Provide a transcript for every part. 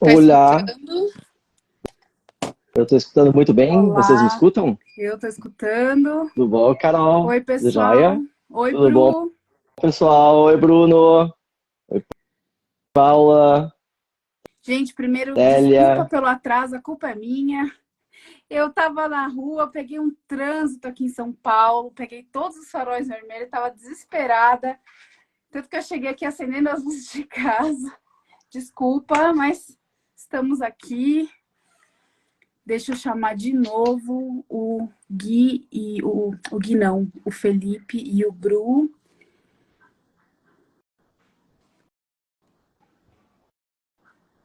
Tá Olá, escutando? eu estou escutando muito bem. Vocês me Olá, escutam? eu tô escutando. Tudo bom, Carol? Oi, Tudo pessoal. jóia? Oi, Tudo bom, Bru. pessoal? Oi, Bruno. Oi, Paula. Gente, primeiro, desculpa Célia. pelo atraso, a culpa é minha. Eu tava na rua, peguei um trânsito aqui em São Paulo, peguei todos os faróis vermelhos, tava desesperada. Tanto que eu cheguei aqui acendendo as luzes de casa. Desculpa, mas estamos aqui. Deixa eu chamar de novo o Gui e o Gui não, o Felipe e o Bru.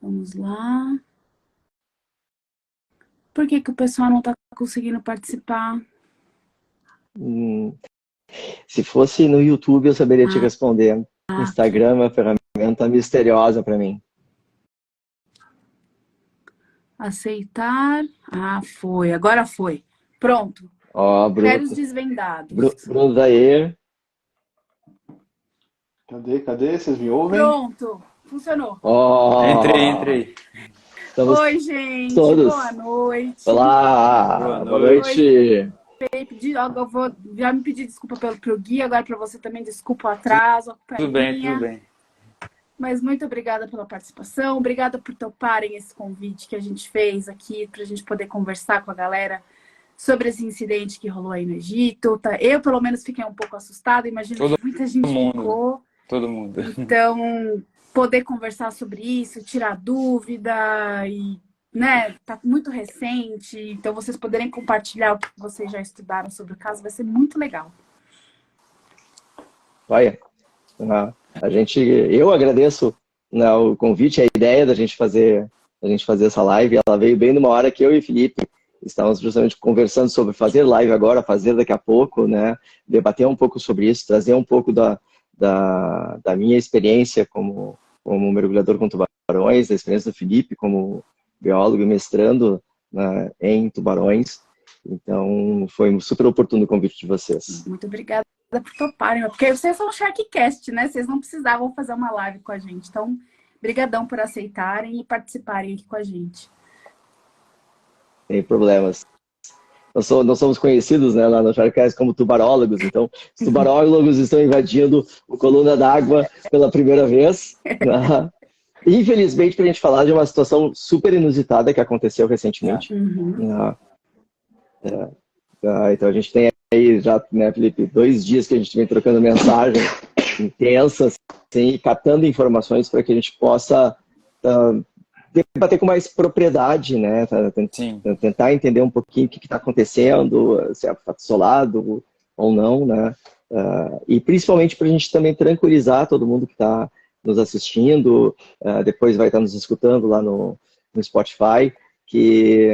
Vamos lá. Por que que o pessoal não está conseguindo participar? Hum, Se fosse no YouTube, eu saberia te Ah, responder. aqui. Instagram é uma ferramenta misteriosa para mim. Aceitar. Ah, foi. Agora foi. Pronto. Ó, Critérios desvendados. Bruno Daer. Cadê? Vocês me ouvem? Pronto. Funcionou. Entrei, Ó, entrei. estamos Oi, gente. Boa todos. noite. Boa Olá, boa noite. Oi, noite. Felipe. Eu vou já me pedir desculpa pro Gui, agora para você também, desculpa o atraso, a culpa é Tudo bem, tudo minha. bem. Mas muito obrigada pela participação, obrigada por toparem esse convite que a gente fez aqui para a gente poder conversar com a galera sobre esse incidente que rolou aí no Egito. Tá? Eu, pelo menos, fiquei um pouco assustada, imagino Todo que muita gente mundo, ficou. todo mundo. Então, poder conversar sobre isso, tirar dúvida e, né, tá muito recente, então vocês poderem compartilhar o que vocês já estudaram sobre o caso vai ser muito legal. Olha, eu agradeço, né, o convite, a ideia da gente fazer essa live. Ela veio bem numa hora que eu e o Felipe estávamos justamente conversando sobre fazer live agora, fazer daqui a pouco, né? Debater um pouco sobre isso, trazer um pouco da minha experiência como mergulhador com tubarões, da experiência do Felipe como biólogo e mestrando, né, em tubarões. Então, foi um super oportuno o convite de vocês. Muito obrigada por toparem, porque vocês são Sharkcast, né? Vocês não precisavam fazer uma live com a gente. Então, brigadão por aceitarem e participarem aqui com a gente. Sem problemas. Nós somos conhecidos, né, lá no Sharkcast como tubarólogos, então os tubarólogos estão invadindo o Coluna d'Água pela primeira vez, né? Infelizmente, para a gente falar de uma situação super inusitada que aconteceu recentemente. Uhum. Né? Então a gente tem aí já, né, Felipe, 2 dias que a gente vem trocando mensagem intensas, assim, catando informações para que a gente possa debater com mais propriedade, né? Sim, Tentar entender um pouquinho o que está acontecendo, se é fato isolado ou não, né? E principalmente para a gente também tranquilizar todo mundo que está nos assistindo, depois vai estar nos escutando lá no Spotify, que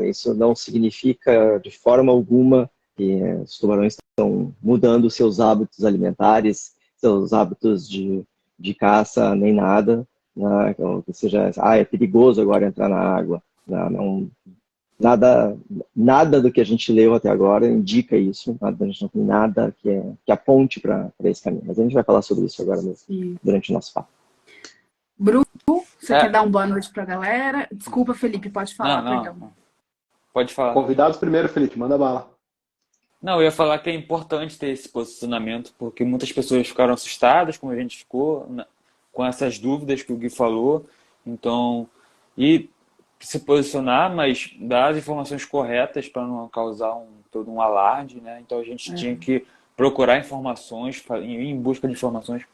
isso não significa de forma alguma que os tubarões estão mudando seus hábitos alimentares, seus hábitos de caça, nem nada, né? Então, que seja, é perigoso agora entrar na água. Não, nada do que a gente leu até agora indica isso. A gente não tem nada que aponte para esse caminho. Mas a gente vai falar sobre isso agora mesmo, E durante o nosso papo. Bruno, você quer é, dar uma boa noite para a galera? Desculpa, Felipe, pode falar, não, perdão. não, pode falar. Convidados primeiro, Felipe, manda bala. Não, eu ia falar que é importante ter esse posicionamento, porque muitas pessoas ficaram assustadas, como a gente ficou, com essas dúvidas que o Gui falou. Então, e se posicionar, mas dar as informações corretas para não causar todo um alarde, né? Então a gente tinha que procurar informações, ir em busca de informações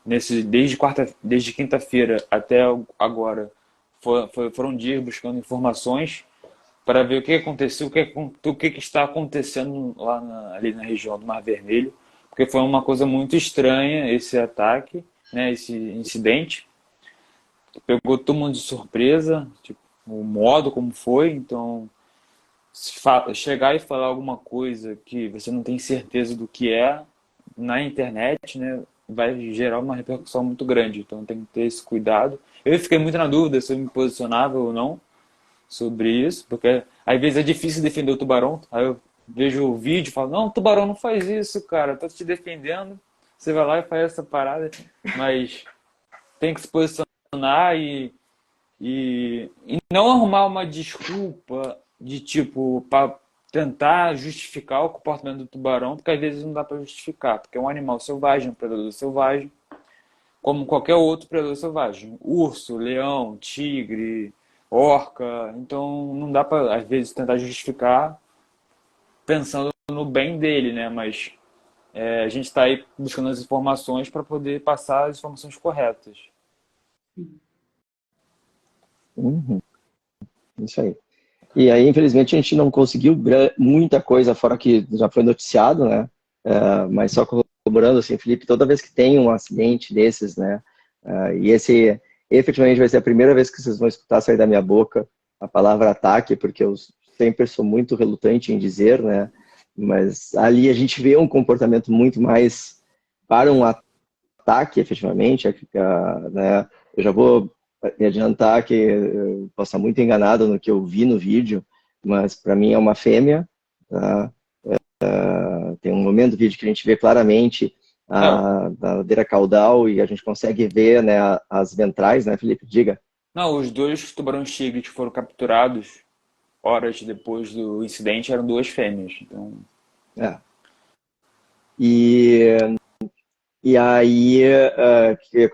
desde quinta-feira até agora. Foram dias buscando informações para ver o que aconteceu, o que está acontecendo lá ali na região do Mar Vermelho, porque foi uma coisa muito estranha esse ataque, né, esse incidente, pegou todo mundo de surpresa, tipo, o modo como foi. Então chegar e falar alguma coisa que você não tem certeza do que é na internet, né, vai gerar uma repercussão muito grande, então tem que ter esse cuidado. Eu fiquei muito na dúvida se eu me posicionava ou não sobre isso, porque às vezes é difícil defender o tubarão. Aí eu vejo o vídeo e falo, não, o tubarão não faz isso, cara, tô te defendendo. Você vai lá e faz essa parada, mas tem que se posicionar E não arrumar uma desculpa de tipo para tentar justificar o comportamento do tubarão, porque às vezes não dá para justificar, porque é um animal selvagem, um predador selvagem, como qualquer outro predador selvagem. Urso, leão, tigre, orca. Então não dá para, às vezes, tentar justificar pensando no bem dele, né? Mas a gente está aí buscando as informações para poder passar as informações corretas. Uhum, isso aí. E aí, infelizmente, a gente não conseguiu muita coisa, fora que já foi noticiado, né? Mas só corroborando, assim, Felipe, toda vez que tem um acidente desses, né? E esse, efetivamente, vai ser a primeira vez que vocês vão escutar sair da minha boca a palavra ataque, porque eu sempre sou muito relutante em dizer, né? Mas ali a gente vê um comportamento muito mais para um ataque, efetivamente, né? Eu já vou me adiantar que eu posso estar muito enganado no que eu vi no vídeo, mas para mim é uma fêmea, tá? Tem um momento do vídeo que a gente vê claramente a ladeira caudal e a gente consegue ver, né, as ventrais, né, Felipe? Diga. Não, os dois tubarões-tigres que foram capturados horas depois do incidente eram duas fêmeas. Então... E aí, que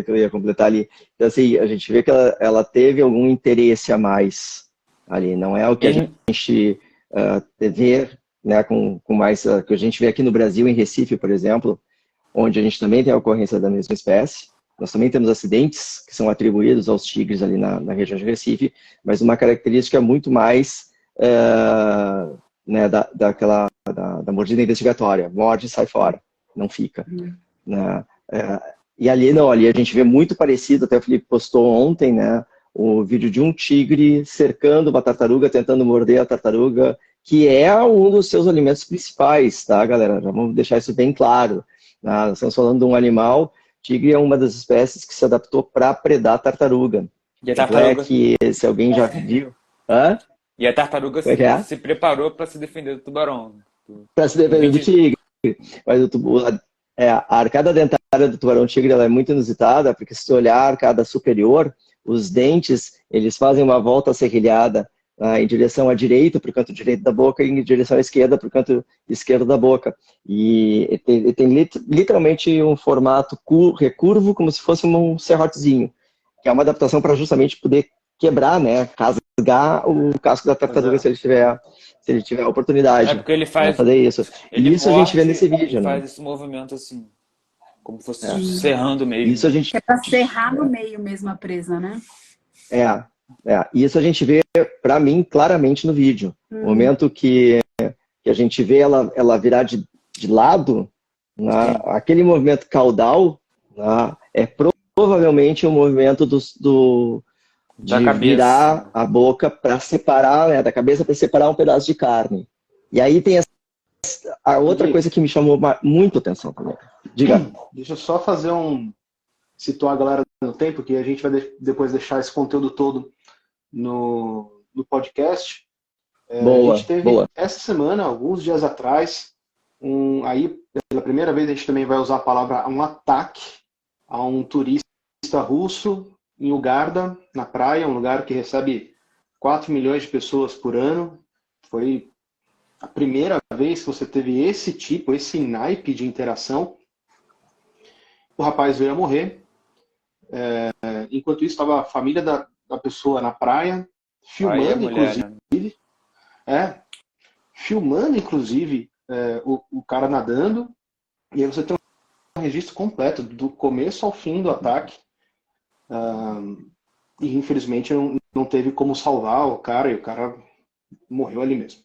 eu ia completar ali, então, assim, a gente vê que ela teve algum interesse a mais ali, não é o que a gente vê, né, com mais, que a gente vê aqui no Brasil, em Recife, por exemplo, onde a gente também tem a ocorrência da mesma espécie. Nós também temos acidentes que são atribuídos aos tigres ali na região de Recife, mas uma característica muito mais né, da mordida investigatória. Morde e sai fora, não fica. Né? E ali não, ali a gente vê muito parecido, até o Felipe postou ontem, né, o vídeo de um tigre cercando uma tartaruga, tentando morder a tartaruga, que é um dos seus alimentos principais, tá, galera? Já vamos deixar isso bem claro. Nós estamos falando de um animal, tigre é uma das espécies que se adaptou para predar a tartaruga. E a tartaruga... que, se alguém já viu... E a tartaruga se preparou para se defender do tubarão. Para se defender do tigre. Mas a arcada dentária do tubarão-tigre é muito inusitada, porque se você olhar a arcada superior, os dentes, eles fazem uma volta serrilhada em direção à direita, para o canto direito da boca, e em direção à esquerda, para o canto esquerdo da boca. E tem literalmente um formato recurvo, como se fosse um serrotezinho, que é uma adaptação para justamente poder quebrar, né, rasgar o casco da tartaruga se ele tiver a oportunidade. É porque ele faz fazer isso. E isso a gente vê nesse vídeo, né? Faz esse movimento assim, como se fosse serrando mesmo. Isso a gente... É para serrar no meio mesmo a presa, né? Isso a gente vê, para mim, claramente no vídeo. O momento que a gente vê ela virar de lado, né, aquele movimento caudal, né, é provavelmente o movimento de virar a boca para separar, né, da cabeça, para separar um pedaço de carne. E aí tem a outra coisa que me chamou muito atenção também. Diga. Deixa eu só fazer situar a galera no tempo, que a gente vai depois deixar esse conteúdo todo no podcast. A gente teve essa semana, alguns dias atrás, aí pela primeira vez a gente também vai usar a palavra um ataque a um turista russo em Ugarda, na praia, um lugar que recebe 4 milhões de pessoas por ano. Foi a primeira vez que você teve esse naipe de interação. O rapaz veio a morrer. Enquanto isso, estava a família da pessoa na praia, filmando, inclusive. Filmando, inclusive, o cara nadando. E aí você tem um registro completo, do começo ao fim do ataque. E infelizmente não teve como salvar o cara, e o cara morreu ali mesmo.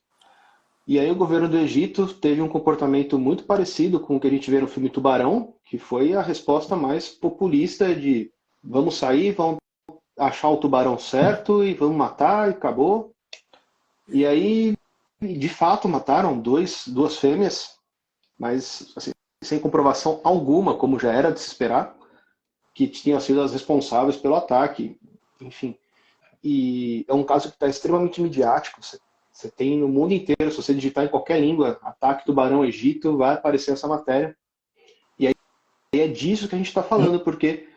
E aí o governo do Egito teve um comportamento muito parecido com o que a gente vê no filme Tubarão, que foi a resposta mais populista de vamos sair, vamos achar o tubarão certo e vamos matar e acabou. E aí, de fato, mataram duas fêmeas, mas assim, sem comprovação alguma, como já era de se esperar, que tinham sido as responsáveis pelo ataque, enfim. E é um caso que está extremamente midiático. Você tem no mundo inteiro, se você digitar em qualquer língua, ataque tubarão Egito, vai aparecer essa matéria. E aí é disso que a gente está falando, porque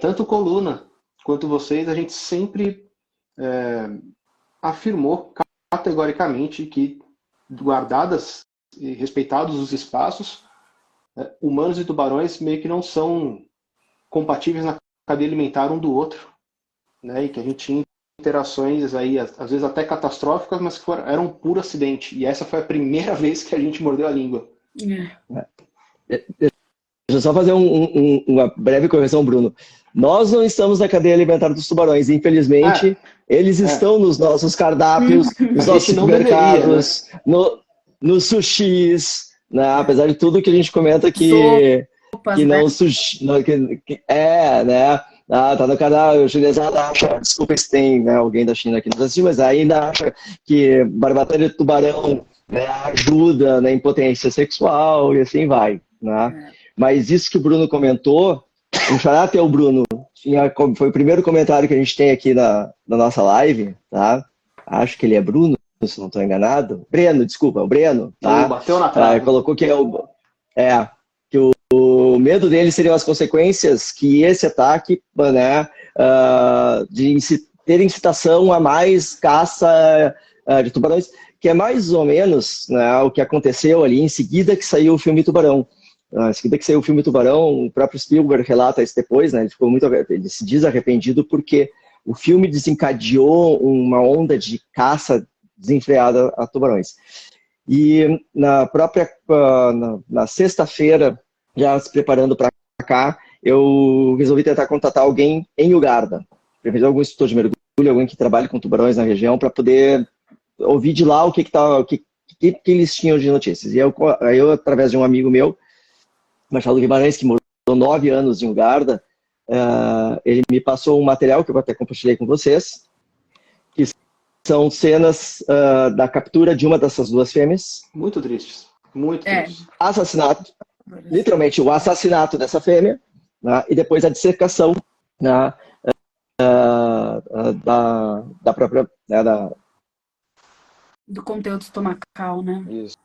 tanto Coluna quanto vocês, a gente sempre afirmou categoricamente que, guardadas e respeitados os espaços, humanos e tubarões meio que não são compatíveis na cadeia alimentar um do outro, né? E que a gente tinha interações aí, às vezes até catastróficas, mas que eram um puro acidente. E essa foi a primeira vez que a gente mordeu a língua. Deixa eu só fazer uma breve correção, Bruno. Nós não estamos na cadeia alimentar dos tubarões, infelizmente. Eles estão nos nossos cardápios, nos nossos supermercados, deveria, né? No sushis, né? Apesar de tudo que a gente comenta que não sushi, né? Tá no canal chinês, acha, desculpa se tem, né, alguém da China aqui nos assistir, mas ainda acha que barbatana de tubarão, né, ajuda na impotência sexual e assim vai, né? Mas isso que o Bruno comentou, um xará até o Bruno, foi o primeiro comentário que a gente tem aqui na nossa live, tá? Acho que ele é Bruno, se não estou enganado. Breno, desculpa, o Breno, tá? Bateu na trave. Colocou que que o medo dele seriam as consequências que esse ataque, né, de ter incitação a mais caça de tubarões, que é mais ou menos, né, o que aconteceu ali em seguida que saiu o filme Tubarão. Em seguida que saiu o filme Tubarão, o próprio Spielberg relata isso depois, né, ele se diz arrependido porque o filme desencadeou uma onda de caça desenfreada a tubarões. E na própria na sexta-feira, já se preparando para cá, eu resolvi tentar contatar alguém em Uganda. Precisava algum instrutor de mergulho, alguém que trabalhe com tubarões na região, para poder ouvir de lá o que eles tinham de notícias. E eu, através de um amigo meu, Marcelo Guimarães, que morou 9 anos em Uganda, ele me passou um material que eu até compartilhei com vocês, que são cenas da captura de uma dessas duas fêmeas. Muito tristes. Muito tristes. Assassinato. Literalmente o assassinato dessa fêmea, né, e depois a dissecação, né, da própria... Né, do conteúdo estomacal, né? Isso.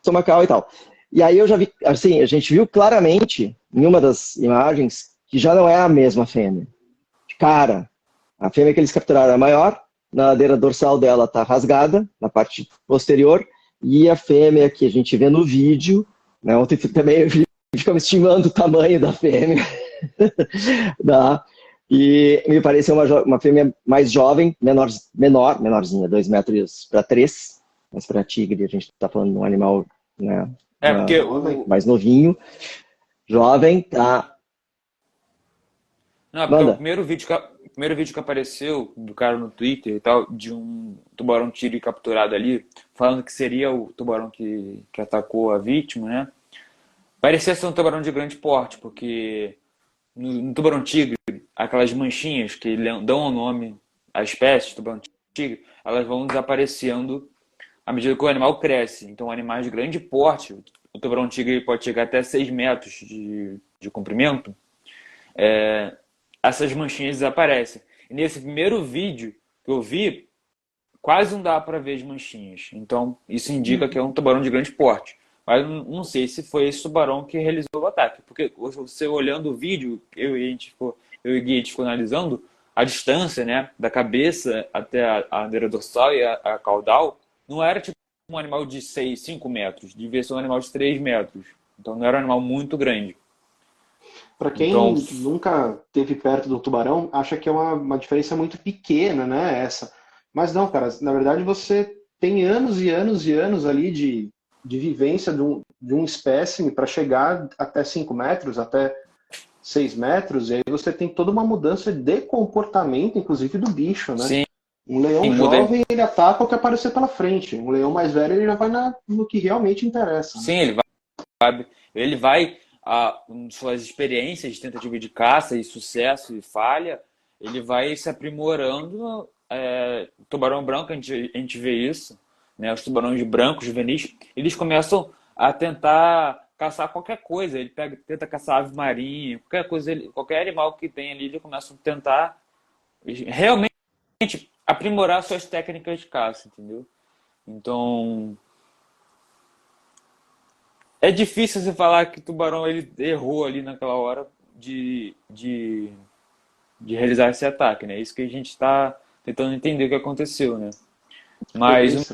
Estomacal e tal. E aí eu já vi, assim, a gente viu claramente em uma das imagens que já não é a mesma fêmea. De cara, a fêmea que eles capturaram é maior, na ladeira dorsal dela está rasgada, na parte posterior, e a fêmea que a gente vê no vídeo, né, ontem também ficamos estimando o tamanho da fêmea, e me pareceu uma fêmea mais jovem, menorzinha, 2 metros para 3, mas para tigre a gente está falando de um animal, né, mais novinho, jovem, tá? Não, porque o primeiro vídeo que apareceu do cara no Twitter e tal, de um tubarão tigre capturado ali, falando que seria o tubarão que atacou a vítima, né? Parecia ser um tubarão de grande porte, porque no tubarão tigre, aquelas manchinhas que dão o nome à espécie, tubarão tigre, elas vão desaparecendo à medida que o animal cresce. Então, animais de grande porte, o tubarão tigre pode chegar até 6 metros de comprimento, essas manchinhas desaparecem. E nesse primeiro vídeo que eu vi, quase não dá para ver as manchinhas. Então, isso indica que é um tubarão de grande porte. Mas não sei se foi esse tubarão que realizou o ataque. Porque você olhando o vídeo, eu e o Gui, a gente ficou analisando a distância, né, da cabeça até a ladeira dorsal e a caudal, não era tipo um animal de 5 metros, devia ser um animal de 3 metros. Então não era um animal muito grande. Para quem nunca esteve perto do tubarão, acha que é uma diferença muito pequena, né? Essa. Mas não, cara, na verdade você tem anos e anos e anos ali de vivência de um espécime para chegar até 5 metros, até 6 metros, e aí você tem toda uma mudança de comportamento, inclusive do bicho, né? Sim. Um leão jovem, ele ataca o que aparecer pela frente. Um leão mais velho, ele já vai no que realmente interessa. Sim, ele vai suas experiências de tentativa de caça e sucesso e falha, ele vai se aprimorando. Tubarão branco, a gente vê isso, né? Os tubarões brancos, juvenis, eles começam a tentar caçar qualquer coisa. Ele tenta caçar ave marinha, qualquer coisa, qualquer animal que tem ali, ele começa a tentar realmente aprimorar suas técnicas de caça, entendeu? Então, é difícil você falar que o tubarão ele errou ali naquela hora de de realizar esse ataque, né? Isso que a gente está tentando entender o que aconteceu, né? Mas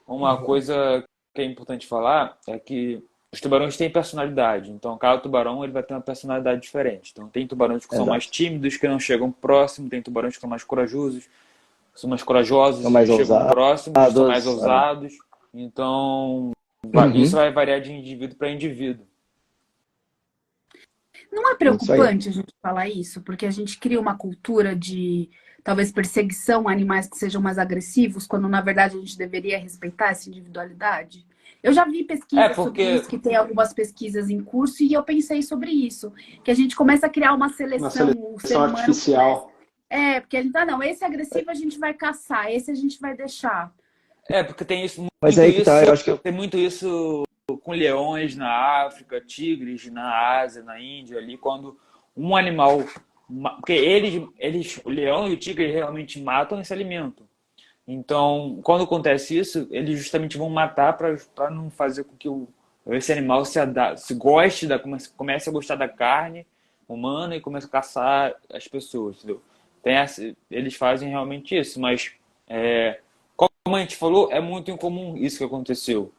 uma coisa que é importante falar é que os tubarões têm personalidade. Então, cada tubarão ele vai ter uma personalidade diferente. Então, tem tubarões que são mais tímidos, que não chegam próximo. Tem tubarões que são mais corajosos, São mais que chegam ousados, próximos, são mais ousados. Então, isso vai variar de indivíduo para indivíduo. Não é preocupante a gente falar isso? Porque a gente cria uma cultura de, talvez, perseguição a animais que sejam mais agressivos, quando, na verdade, a gente deveria respeitar essa individualidade? Eu já vi pesquisas sobre isso, que tem algumas pesquisas em curso, e eu pensei sobre isso. Que a gente começa a criar uma seleção artificial. Porque a gente não, esse agressivo a gente vai caçar, esse a gente vai deixar. Porque tem isso muito. Mas aí que tá, eu acho que tem muito isso com leões na África, tigres na Ásia, na Índia, ali, quando um animal. Porque o leão e o tigre realmente matam esse alimento. Então, quando acontece isso, eles justamente vão matar para não fazer com que esse animal se goste, comece a gostar da carne humana e comece a caçar as pessoas, entendeu? Eles fazem realmente isso, mas como a gente falou, é muito incomum isso que aconteceu.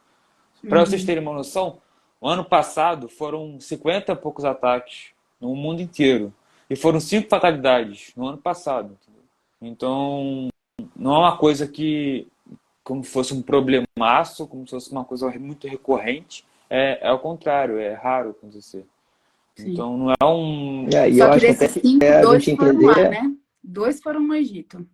Para vocês terem uma noção, o ano passado foram 50 e poucos ataques no mundo inteiro. E foram 5 fatalidades no ano passado. Entendeu? Então, não é uma coisa como se fosse um problemaço, como se fosse uma coisa muito recorrente. É ao contrário, é raro acontecer. Sim. Então, não é um... E eu acho que desses 5, 2 foram lá, né? 2 foram no Egito.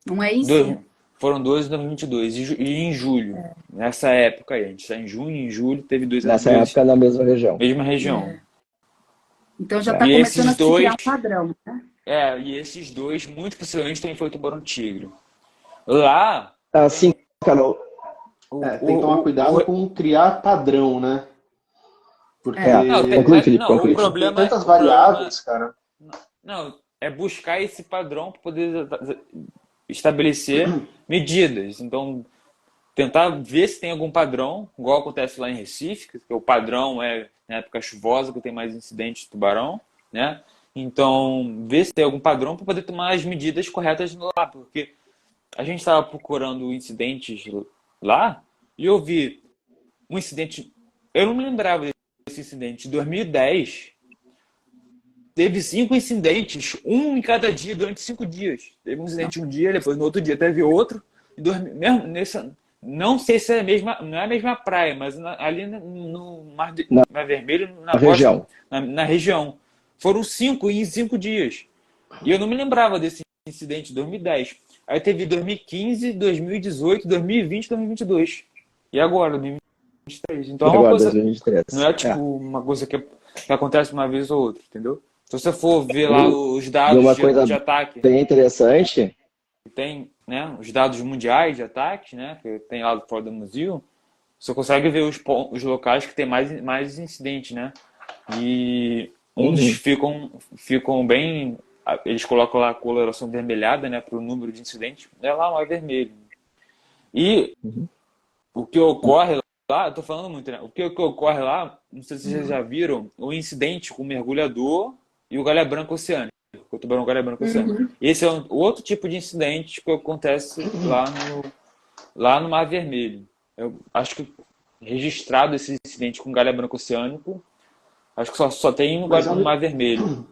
Não é isso? Foram 2 em 2022 e em julho. Nessa época aí. A gente está em junho e em julho teve 2 nessa época na mesma região. Mesma região. Então já está começando a se criar um padrão, né? E esses 2, muito possivelmente, também foi o tubarão-tigre. Lá... Assim, Carol... tem que tomar cuidado com criar padrão, né? Porque... Conclui, Felipe, conclui. O problema, tem tantas variáveis, cara. Não, é buscar esse padrão para poder estabelecer medidas. Então, tentar ver se tem algum padrão, igual acontece lá em Recife, que o padrão é na época chuvosa, que tem mais incidentes de tubarão, né? Então, ver se tem algum padrão para poder tomar as medidas corretas lá, porque a gente estava procurando incidentes lá e eu vi um incidente, eu não me lembrava desse incidente, em 2010, teve 5 incidentes, um em cada dia, durante 5 dias. Teve um incidente um dia, depois no outro dia teve outro, não sei se é não é a mesma praia, mas ali no Mar Vermelho, na região. Foram 5 em 5 dias. E eu não me lembrava desse incidente em 2010. Aí teve 2015, 2018, 2020, 2022. E agora, 2023. Então é uma coisa, 2023. Não é tipo uma coisa que acontece uma vez ou outra, entendeu? Se você for ver lá os dados de ataque... bem interessante... Tem, né, os dados mundiais de ataques, né, que tem lá do Fora do Museu, você consegue ver os locais que tem mais incidentes, né? E uns ficam bem... Eles colocam lá a coloração vermelhada, né, para o número de incidentes. É lá, mais vermelho. E o que ocorre lá, eu tô falando muito, né? O que ocorre lá, não sei se vocês já viram, o incidente com o mergulhador e o galha branca oceânico. O tubarão galha branca oceânico. Esse é outro tipo de incidente que acontece lá no Mar Vermelho. Eu acho que registrado esse incidente com galha branca oceânico, acho que só tem no Mar Vermelho.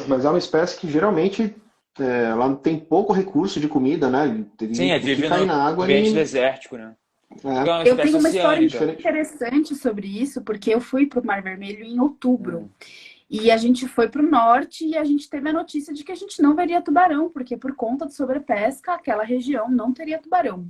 Mas é uma espécie que geralmente ela tem pouco recurso de comida, né? Sim, vive no ambiente desértico, né? Eu tenho uma história interessante sobre isso, porque eu fui para o Mar Vermelho em outubro. E a gente foi para o norte e a gente teve a notícia de que a gente não veria tubarão, porque por conta de sobrepesca, aquela região não teria tubarão.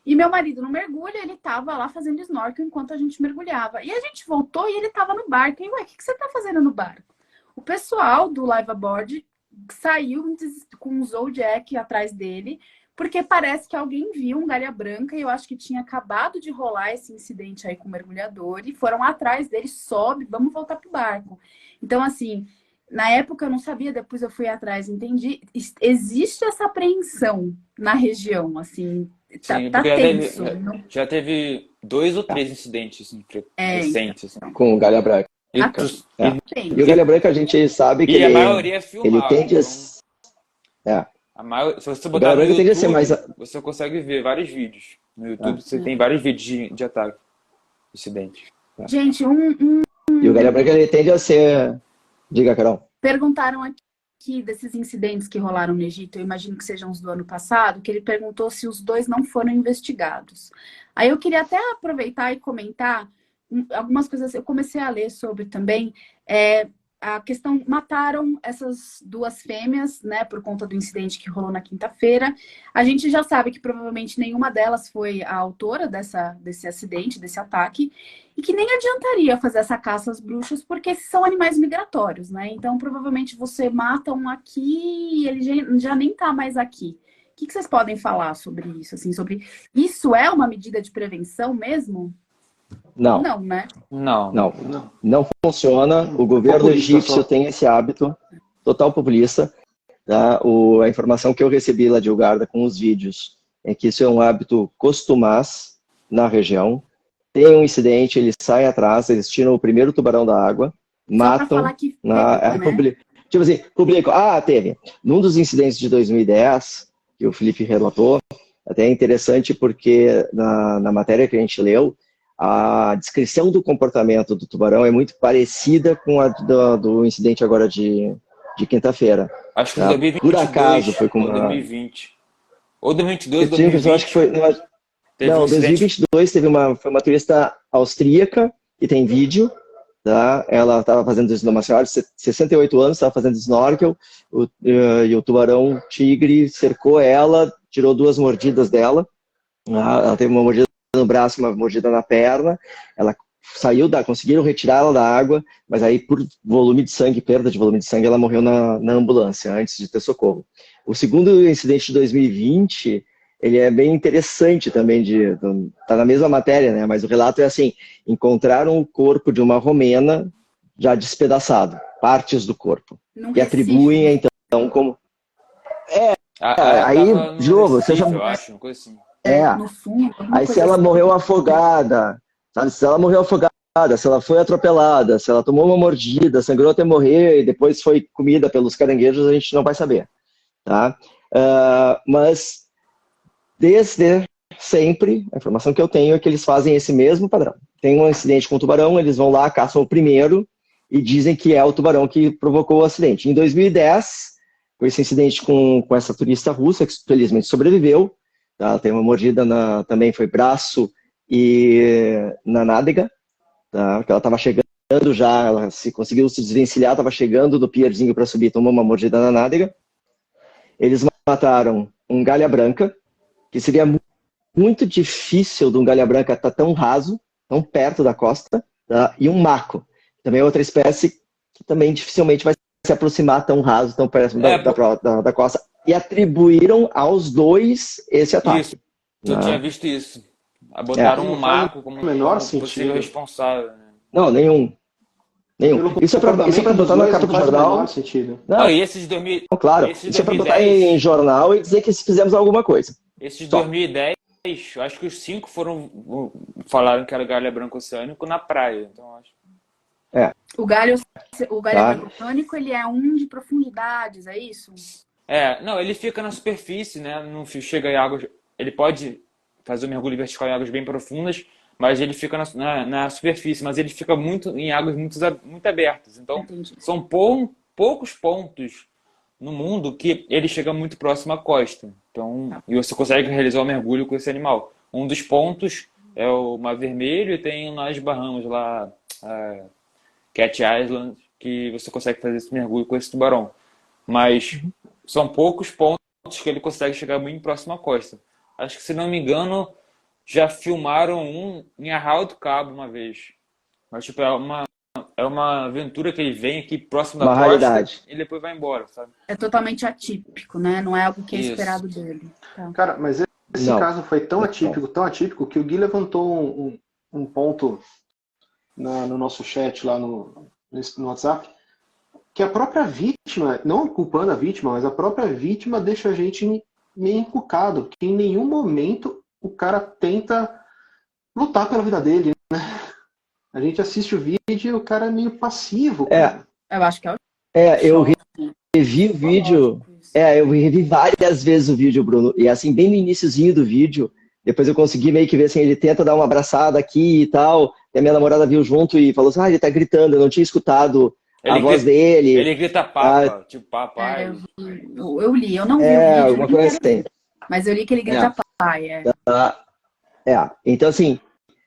E meu marido não mergulha, ele estava lá fazendo snorkel enquanto a gente mergulhava. E a gente voltou e ele estava no barco. E, ué, o que você está fazendo no barco? O pessoal do Live Aboard saiu com um Zodiac atrás dele, porque parece que alguém viu um galha branca e eu acho que tinha acabado de rolar esse incidente aí com o mergulhador e foram atrás dele, sobe, vamos voltar pro barco. Então, assim, na época eu não sabia, depois eu fui atrás, entendi. Existe essa apreensão na região, assim, tá tenso. Já teve 2 ou 3 incidentes assim, recentes. Com o galha branca. E, Aqui tu- É. tem. E o galha branca a gente sabe que e a ele, maioria é ele filmado. tende a... Então, É. se você O botar galha no branca tende a ser YouTube, mais... você consegue ver vários vídeos. No YouTube você É. tem vários vídeos de ataque, de acidente. Gente, E o galha branca ele tende a ser... Diga, Carol. perguntaram aqui desses incidentes que rolaram no Egito, eu imagino que sejam os do ano passado, que ele perguntou se os dois não foram investigados. Aí eu queria até aproveitar e comentar algumas coisas. Eu comecei a ler sobre também a questão, mataram essas duas fêmeas, né, por conta do incidente que rolou na quinta-feira. A gente já sabe que provavelmente nenhuma delas foi a autora desse acidente, desse ataque, e que nem adiantaria fazer essa caça às bruxas, porque esses são animais migratórios, né? Então, provavelmente você mata um aqui e ele já nem tá mais aqui. O que vocês podem falar sobre isso? Assim, sobre isso é uma medida de prevenção mesmo? Não. Não, né? Não. Não funciona. O governo Populista egípcio só. tem esse hábito total populista. Tá? A informação que eu recebi lá de Uganda com os vídeos é que isso é um hábito costumaz na região. Tem um incidente, eles saem atrás, eles tiram o primeiro tubarão da água, Só pra matam. falar que pegou, né? Tipo assim, publicam. Teve. Num dos incidentes de 2010, que o Felipe relatou, até é interessante porque na matéria que a gente leu, a descrição do comportamento do tubarão é muito parecida com a do incidente agora de quinta-feira. Acho que Tá? foi 2022 Por acaso foi com ou uma... 2020. Ou 2022 ou Eu acho que 2020. foi... Teve um Não, incidente. 2022 foi uma turista austríaca, que tem vídeo, tá? Ela estava fazendo uma senhora de 68 anos, estava fazendo snorkel, e o tubarão tigre cercou ela, tirou 2 mordidas dela, ela teve uma mordida no braço, uma mordida na perna, ela conseguiram retirar ela da água, mas aí por volume de sangue, perda de volume de sangue, ela morreu na ambulância, antes de ter socorro. O segundo incidente de 2020, ele é bem interessante também, tá na mesma matéria, né? Mas o relato é assim, encontraram o corpo de uma romena já despedaçado, partes do corpo, Num e atribuem Recife. então como... Aí, aí, de novo, Recife, você já... eu acho, uma coisa assim. No fundo, alguma Aí se coisa ela assim. morreu afogada, sabe? Se ela morreu afogada, se ela foi atropelada, se ela tomou uma mordida, sangrou até morrer e depois foi comida pelos caranguejos, a gente não vai saber, tá? Mas desde sempre, a informação que eu tenho é que eles fazem esse mesmo padrão. Tem um incidente com o tubarão, eles vão lá, caçam o primeiro e dizem que é o tubarão que provocou o acidente. Em 2010, com esse incidente com essa turista russa, que felizmente sobreviveu, tá? Tem uma mordida, também foi braço e na nádega, tá? Porque ela estava chegando já, ela conseguiu se desvencilhar, estava chegando do pierzinho para subir, tomou uma mordida na nádega. Eles mataram um galha branca, que seria muito difícil de um galha branca estar tão raso, tão perto da costa, tá? E um maco, também é outra espécie que também dificilmente vai se aproximar tão raso, tão perto da costa. E atribuíram aos dois esse ataque. Isso, eu tinha visto isso. Botaram um maco como menor possível sentido. responsável. Né? Não, nenhum. Isso é para botar na capa do jornal. Não, e esses de 2000, claro, esses de isso é para 2010, botar em jornal e dizer que fizemos alguma coisa. Esses de 2010, eu acho que os 5 falaram que era galha branco oceânico na praia. Então, acho. O galho oceânico, ele é um de profundidades, é isso? Não, ele fica na superfície, né? Não chega em águas. Ele pode fazer um mergulho vertical em águas bem profundas, mas ele fica na superfície, mas ele fica em águas muito abertas. Então, Entendi. são poucos pontos no mundo que ele chega muito próximo à costa. Então, e você consegue realizar o mergulho com esse animal. Um dos pontos é o Mar Vermelho e tem nas Bahamas lá, Cat Island, que você consegue fazer esse mergulho com esse tubarão. Mas são poucos pontos que ele consegue chegar muito próximo à costa. Acho que, se não me engano, já filmaram um em Arraial do Cabo uma vez. Mas, tipo, é uma aventura que ele vem aqui próximo da costa raridade. e depois vai embora, sabe? É totalmente atípico, né? Não é algo que é Isso. esperado dele. Tá. Cara, mas esse caso foi tão atípico, que o Gui levantou um ponto no nosso chat lá no WhatsApp, que a própria vítima, não culpando a vítima, mas a própria vítima deixa a gente meio encucado, que em nenhum momento o cara tenta lutar pela vida dele, né? A gente assiste o vídeo e o cara é meio passivo. Eu acho que é o eu revi o vídeo. Eu revi várias vezes o vídeo, Bruno. E assim, bem no iniciozinho do vídeo, depois eu consegui meio que ver assim, ele tenta dar uma abraçada aqui e tal. E a minha namorada viu junto e falou assim, ele tá gritando, eu não tinha escutado a voz dele. Ele grita papa, tipo papai. Eu li, eu não vi o vídeo, uma coisa assim. Mas eu li que ele grita pai. Então assim,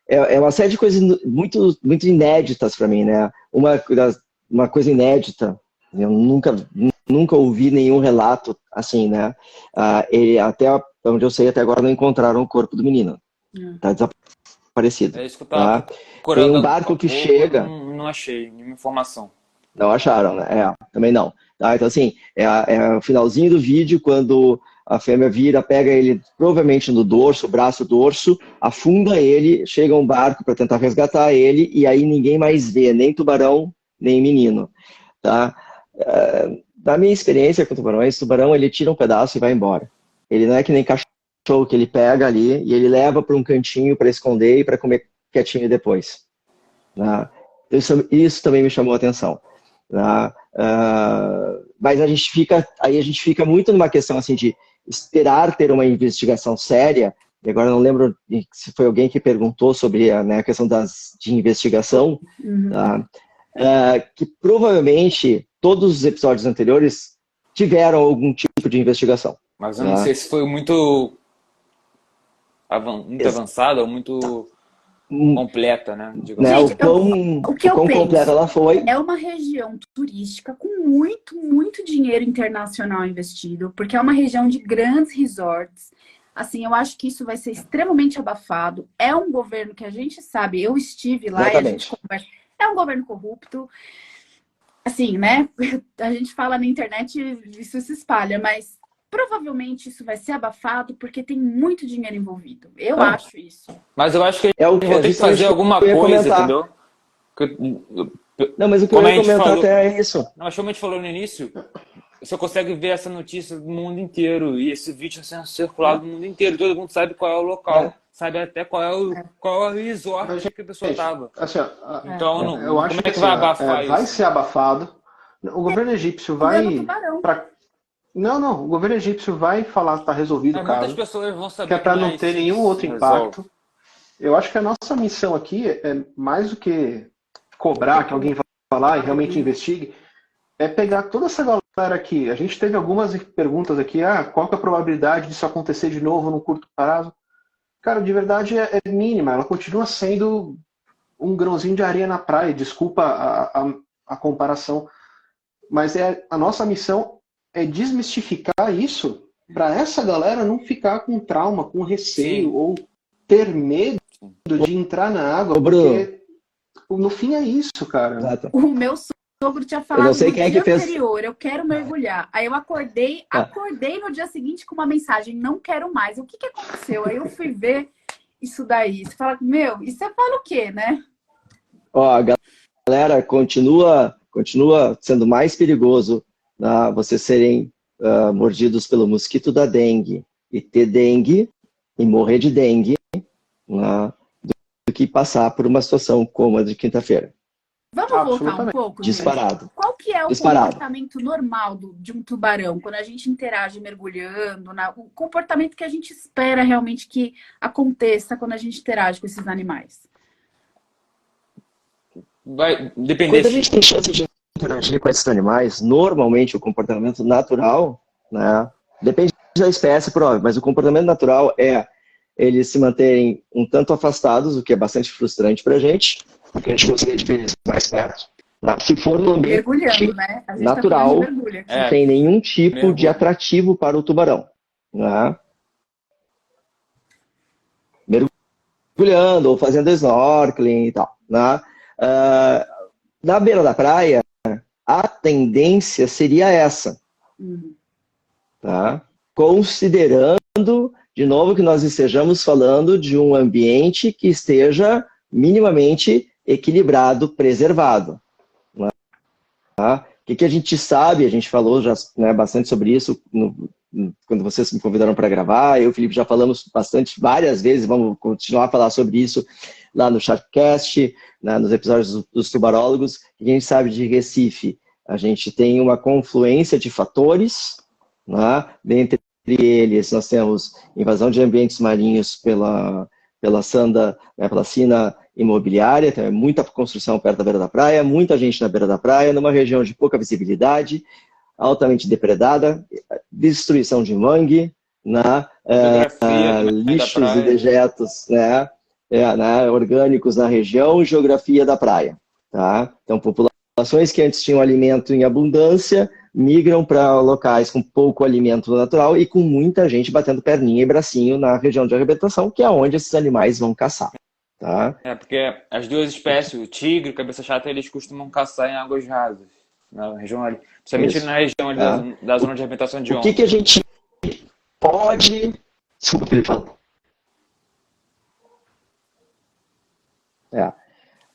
é uma série de coisas muito, muito inéditas para mim, né? Uma coisa inédita, eu nunca ouvi nenhum relato assim, né? Ele, até onde eu sei, até agora não encontraram o corpo do menino. Tá desaparecido. Tá? Tem um barco que chega... Não achei nenhuma informação. Não acharam, né? Também não. Tá? Então assim, é o finalzinho do vídeo, quando a fêmea vira, pega ele provavelmente no dorso, braço dorso, afunda ele, chega um barco para tentar resgatar ele, e aí ninguém mais vê, nem tubarão, nem menino. Tá? Da minha experiência com tubarões, o tubarão ele tira um pedaço e vai embora. Ele não é que nem cachorro que ele pega ali e ele leva para um cantinho para esconder e para comer quietinho depois. Tá? Isso também me chamou a atenção. Tá? Mas a gente fica muito numa questão assim de esperar ter uma investigação séria. E agora eu não lembro se foi alguém que perguntou sobre a questão de investigação. Tá? Que provavelmente todos os episódios anteriores tiveram algum tipo de investigação. Mas eu não sei se foi muito avançada ou muito completa, né? Gente, o que eu penso completa ela foi. É uma região turística com muito, muito dinheiro internacional investido, porque é uma região de grandes resorts. Assim, eu acho que isso vai ser extremamente abafado. É um governo que a gente sabe, eu estive lá. Exatamente. E a gente conversa. É um governo corrupto. Assim, né? A gente fala na internet e isso se espalha, mas provavelmente isso vai ser abafado porque tem muito dinheiro envolvido. Eu acho isso. Mas eu acho que vou ter que fazer alguma coisa, entendeu? Não, mas o que eu ia comentar até é isso. Nós como a gente falou no início, você consegue ver essa notícia do mundo inteiro. E esse vídeo está sendo circulado no mundo inteiro. Todo mundo sabe qual é o local. Sabe até qual é o resort que a pessoa estava. Assim, então, eu acho como é que vai abafar isso? Vai ser abafado. O governo egípcio vai... Não, o governo egípcio vai falar que está resolvido o caso. Muitas pessoas vão saber que é para não ter nenhum outro impacto. Eu acho que a nossa missão aqui é mais do que cobrar que alguém vá lá e realmente investigue, é pegar toda essa galera aqui. A gente teve algumas perguntas aqui, qual que é a probabilidade disso acontecer de novo no curto prazo? Cara, de verdade é mínima, ela continua sendo um grãozinho de areia na praia, desculpa a comparação, mas a nossa missão é desmistificar isso para essa galera não ficar com trauma, com receio, ou ter medo de entrar na água, porque no fim é isso, cara. Exato. O meu sogro tinha falado no dia anterior, eu quero mergulhar. Aí eu acordei no dia seguinte com uma mensagem, não quero mais. O que aconteceu? Aí eu fui ver isso daí. Você fala, e você fala o quê, né? A galera continua sendo mais perigoso vocês serem mordidos pelo mosquito da dengue e ter dengue e morrer de dengue do que passar por uma situação como a de quinta-feira. Vamos voltar um pouco? Disparado. Gente? Qual que é o comportamento normal de um tubarão quando a gente interage mergulhando? O comportamento que a gente espera realmente que aconteça quando a gente interage com esses animais? Vai depender. Quando a gente tem chance de interagir com esses animais, normalmente o comportamento natural, né, depende da espécie, mas o comportamento natural é eles se manterem um tanto afastados, o que é bastante frustrante pra gente, porque a gente gostaria de ver eles mais perto. Se for no ambiente né? natural, não tem nenhum tipo de atrativo para o tubarão. Né? Mergulhando ou fazendo snorkeling e tal. Né? Na beira da praia, a tendência seria essa. Tá? Considerando, de novo, que nós estejamos falando de um ambiente que esteja minimamente equilibrado, preservado. Tá? que a gente sabe? A gente falou já, né, bastante sobre isso quando vocês me convidaram para gravar. Eu e o Felipe já falamos bastante, várias vezes, vamos continuar a falar sobre isso lá no Sharkcast, né, nos episódios dos tubarólogos. O que a gente sabe de Recife? A gente tem uma confluência de fatores, né? Dentre eles nós temos invasão de ambientes marinhos pela sanda, né, pela sina imobiliária, tem muita construção perto da beira da praia, muita gente na beira da praia, numa região de pouca visibilidade, altamente depredada, destruição de mangue, né, lixos e dejetos, né, orgânicos na região, geografia da praia. Tá? Então, populações que antes tinham alimento em abundância migram para locais com pouco alimento natural e com muita gente batendo perninha e bracinho na região de arrebentação, que é onde esses animais vão caçar. Tá? Porque as duas espécies, o tigre e o cabeça chata, eles costumam caçar em águas rasas, na região ali, principalmente Isso. na região ali da zona de arrebentação de onda. O que a gente pode... Desculpa, Felipe, fala.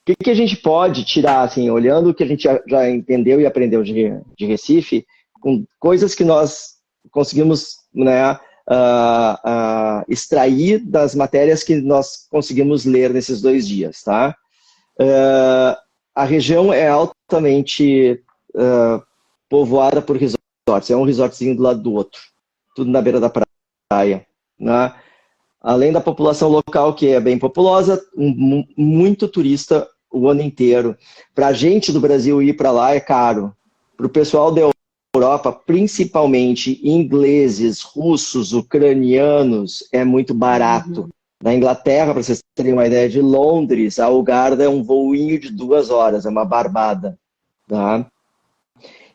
O que a gente pode tirar, assim, olhando o que a gente já entendeu e aprendeu de Recife, com coisas que nós conseguimos, né, extrair das matérias que nós conseguimos ler nesses 2 dias, tá? A região é altamente povoada por resorts, é um resortzinho do lado do outro, tudo na beira da praia, né? Além da população local, que é bem populosa, muito turista o ano inteiro. Para a gente do Brasil ir para lá é caro. Para o pessoal da Europa, principalmente ingleses, russos, ucranianos, é muito barato. Na Inglaterra, para vocês terem uma ideia, de Londres, a Algarve é um voinho de 2 horas, é uma barbada. Tá?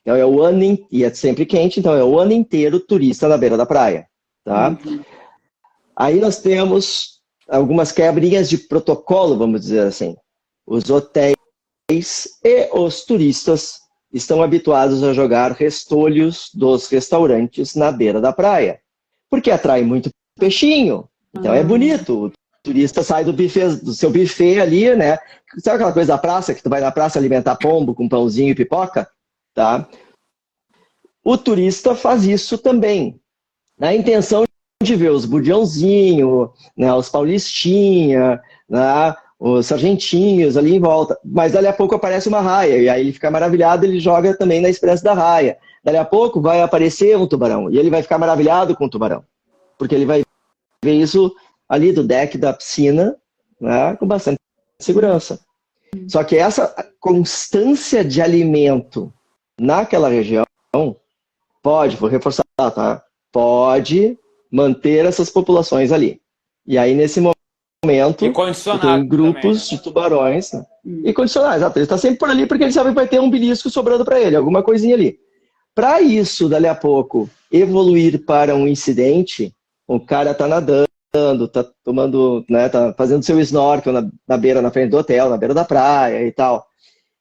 Então é o ano e é sempre quente, então é o ano inteiro turista na beira da praia. Tá? Aí nós temos algumas quebrinhas de protocolo, vamos dizer assim. Os hotéis e os turistas estão habituados a jogar restolhos dos restaurantes na beira da praia, porque atrai muito peixinho. Então é bonito. O turista sai do seu buffet ali, né? Sabe aquela coisa da praça, que tu vai na praça alimentar pombo com pãozinho e pipoca? Tá? O turista faz isso também, na intenção de ver os budiãozinhos, né, os paulistinha, né, os sargentinhos ali em volta. Mas dali a pouco aparece uma raia, e aí ele fica maravilhado, ele joga também na expressa da raia. Dali a pouco vai aparecer um tubarão, e ele vai ficar maravilhado com o tubarão, porque ele vai ver isso ali do deck da piscina, né, com bastante segurança. Só que essa constância de alimento naquela região pode, vou reforçar, tá? Pode manter essas populações ali. E aí, nesse momento, tem grupos também, né, de tubarões, né? E condicionar, exato. Ele está sempre por ali porque ele sabe que vai ter um belisco sobrando para ele, alguma coisinha ali. Para isso, dali a pouco, evoluir para um incidente, o cara está nadando, está tomando, né, tá fazendo seu snorkel na beira, na frente do hotel, na beira da praia e tal.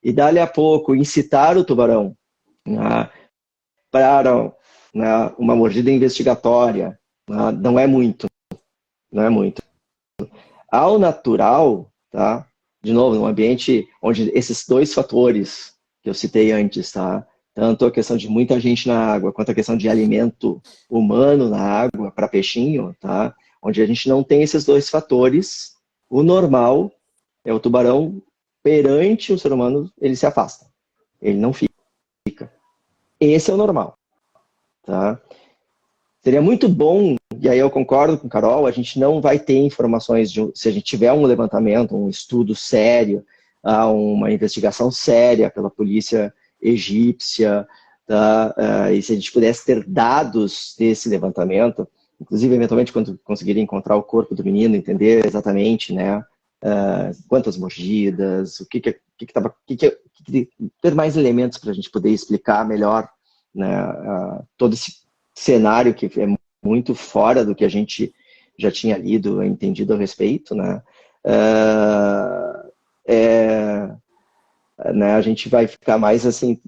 E dali a pouco, incitar o tubarão, né, para, né, uma mordida investigatória, não é muito. Não é muito. Ao natural, tá? De novo, num ambiente onde esses 2 fatores que eu citei antes, tá? Tanto a questão de muita gente na água, quanto a questão de alimento humano na água para peixinho, tá? Onde a gente não tem esses 2 fatores, o normal é o tubarão perante o ser humano, ele se afasta. Ele não fica. Esse é o normal, tá? Seria muito bom, e aí eu concordo com a Carol, a gente não vai ter informações, se a gente tiver um levantamento, um estudo sério, uma investigação séria pela polícia egípcia, tá? E se a gente pudesse ter dados desse levantamento, inclusive eventualmente quando conseguirem encontrar o corpo do menino, entender exatamente, né, quantas mordidas, ter mais elementos para a gente poder explicar melhor, né, todo esse cenário que é muito fora do que a gente já tinha lido e entendido a respeito, né? Né, a gente vai ficar mais assim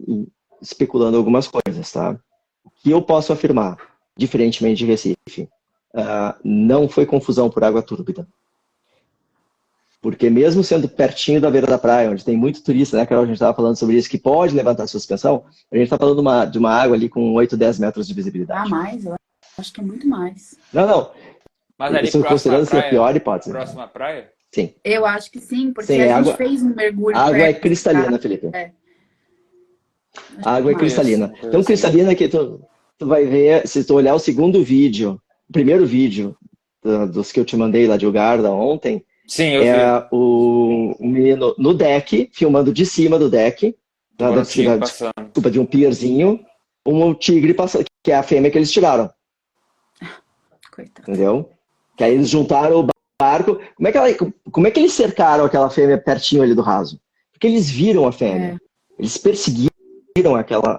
especulando algumas coisas, tá? O que eu posso afirmar, diferentemente de Recife, não foi confusão por água túrbida. Porque mesmo sendo pertinho da beira da praia, onde tem muito turista, né, Carol, a gente estava falando sobre isso, que pode levantar suspensão, a gente está falando de uma água ali com 8, 10 metros de visibilidade. Ah, mais? Eu acho que é muito mais. Não. Mas ali Isso considerando ser a pior hipótese. Próxima à praia? Sim. Eu acho que sim, porque Sim, a gente fez um mergulho. A água é perto, cristalina, tá? Felipe. É. A água é cristalina. Isso. Então, cristalina que tu vai ver, se tu olhar o segundo vídeo, o primeiro vídeo dos que eu te mandei lá de Ugarda ontem, Sim, eu vi. O menino no deck, filmando de cima do deck, desculpa, de um pierzinho, um tigre passando, que é a fêmea que eles tiraram. Coitado. Entendeu? Que aí eles juntaram o barco. Como é que eles cercaram aquela fêmea pertinho ali do raso? Porque eles viram a fêmea. Eles perseguiram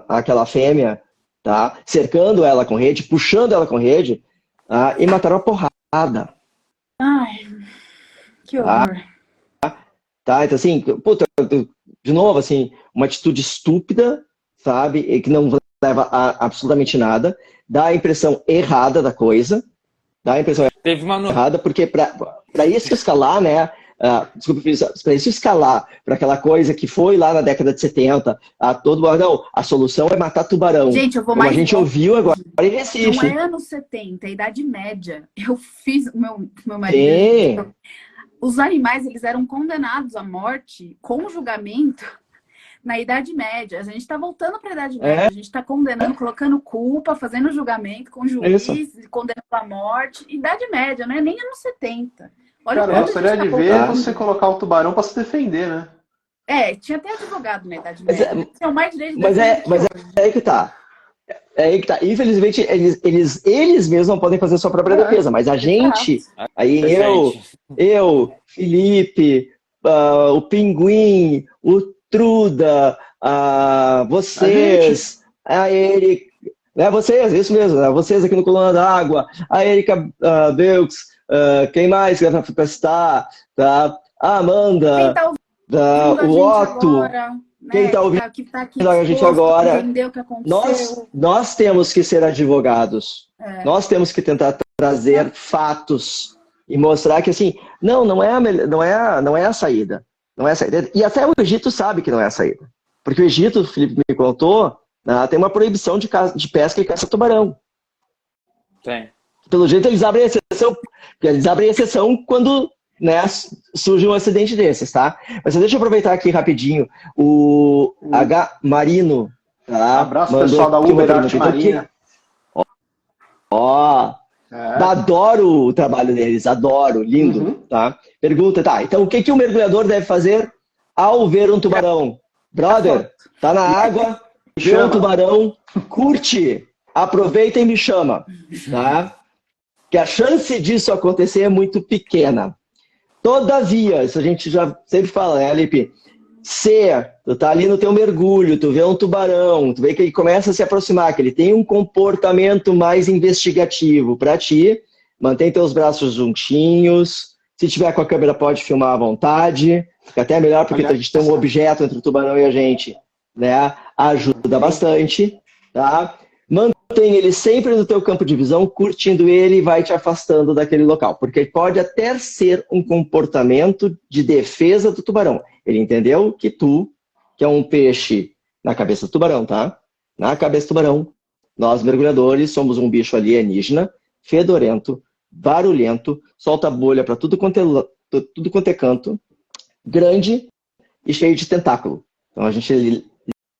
aquela fêmea, tá? Cercando ela com rede, puxando ela com rede, tá? E mataram a porrada. Ai, que horror. Tá? Então, assim, puta, de novo, assim, uma atitude estúpida, sabe? E que não leva a absolutamente nada. Dá a impressão errada da coisa. Dá a impressão errada, porque para isso escalar, né? Desculpa, para isso escalar para aquela coisa que foi lá na década de 70, a solução é matar tubarão. Gente, eu vou Como mais a gente ouviu agora em Recife. Não é anos 70, é Idade Média. Eu fiz, meu marido... Sim. Os animais, eles eram condenados à morte com julgamento na Idade Média. A gente está voltando para a Idade Média. A gente está condenando, colocando culpa, fazendo julgamento com o juiz, condenando à morte. Idade Média, não é nem anos 70. Olha, cara, eu gostaria de ver você colocar o tubarão para se defender, né? Tinha até advogado na Idade Média. Mas é aí que tá. É aí que tá. Infelizmente, eles mesmos não podem fazer sua própria defesa, mas a gente, aí eu, Felipe, o Pinguim, o Truda, vocês, a Erika, né, vocês, isso mesmo, né, vocês aqui no Coluna d'Água, a Erika Belks, quem mais que vai pra citar, tá? A Amanda, o Otto. Agora, quem está ouvindo a gente agora, nós temos que ser advogados. Nós temos que tentar trazer fatos e mostrar que assim, não é a saída. Não é a saída. E até o Egito sabe que não é a saída. Porque o Egito, o Felipe me contou, tem uma proibição de pesca e caça tubarão. Tem. Pelo jeito eles abrem exceção quando, né, surge um acidente desses, tá? Mas deixa eu aproveitar aqui rapidinho. O H. Marino, tá? Abraço, pessoal da Uber Arte Marina. Adoro o trabalho deles, adoro, lindo, tá? Pergunta, tá, então o que o mergulhador deve fazer ao ver um tubarão? Brother, tá na água, vê um tubarão, curte, aproveita e me chama, tá? Que a chance disso acontecer é muito pequena. Todavia, isso a gente já sempre fala, né, Lipe? Se tu tá ali no teu mergulho, tu vê um tubarão, tu vê que ele começa a se aproximar, que ele tem um comportamento mais investigativo para ti, mantém teus braços juntinhos, se tiver com a câmera pode filmar à vontade, fica até melhor porque a gente tem um objeto entre o tubarão e a gente, né? Ajuda bastante, tá? Mantém ele sempre no teu campo de visão, curtindo ele e vai te afastando daquele local. Porque pode até ser um comportamento de defesa do tubarão. Ele entendeu que tu, que é um peixe na cabeça do tubarão, tá? Na cabeça do tubarão, nós mergulhadores somos um bicho alienígena, fedorento, barulhento, solta bolha para tudo quanto é canto, grande e cheio de tentáculo. Então a gente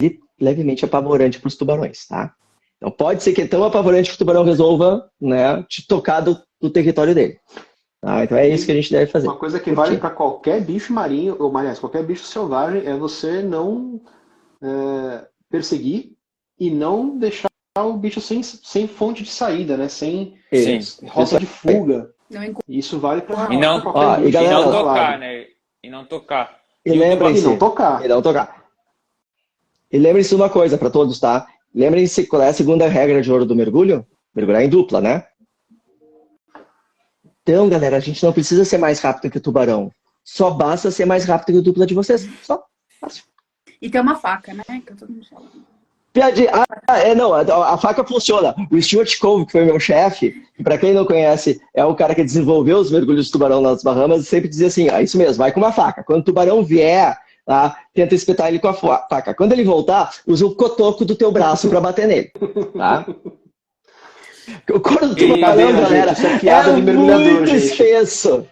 é levemente apavorante para os tubarões, tá? Então pode ser que é tão apavorante que o tubarão resolva, né, te tocar do território dele. Tá? Então é isso que a gente deve fazer. Uma coisa que vale para qualquer bicho marinho, ou aliás, qualquer bicho selvagem, é você não perseguir e não deixar o bicho sem fonte de saída, né? Sem rota de fuga. Isso vale para qualquer bicho. E não tocar, né? E não tocar. E lembrem-se, E lembrem-se de uma coisa para todos, tá? Lembrem-se qual é a segunda regra de ouro do mergulho? Mergulhar em dupla, né? Então, galera, a gente não precisa ser mais rápido que o tubarão. Só basta ser mais rápido que a dupla de vocês. Só. Fácil. E ter uma faca, né? Que todo mundo fala. Piadinha. Não, a faca funciona. O Stuart Cove, que foi meu chefe, que para quem não conhece, é o cara que desenvolveu os mergulhos de tubarão nas Bahamas, sempre dizia assim, isso mesmo, vai com uma faca. Quando o tubarão vier, tá, tenta espetar ele com a faca. Quando ele voltar, usa o cotoco do teu braço para bater nele. Tá? O couro do tubarão, galera, é muito espesso.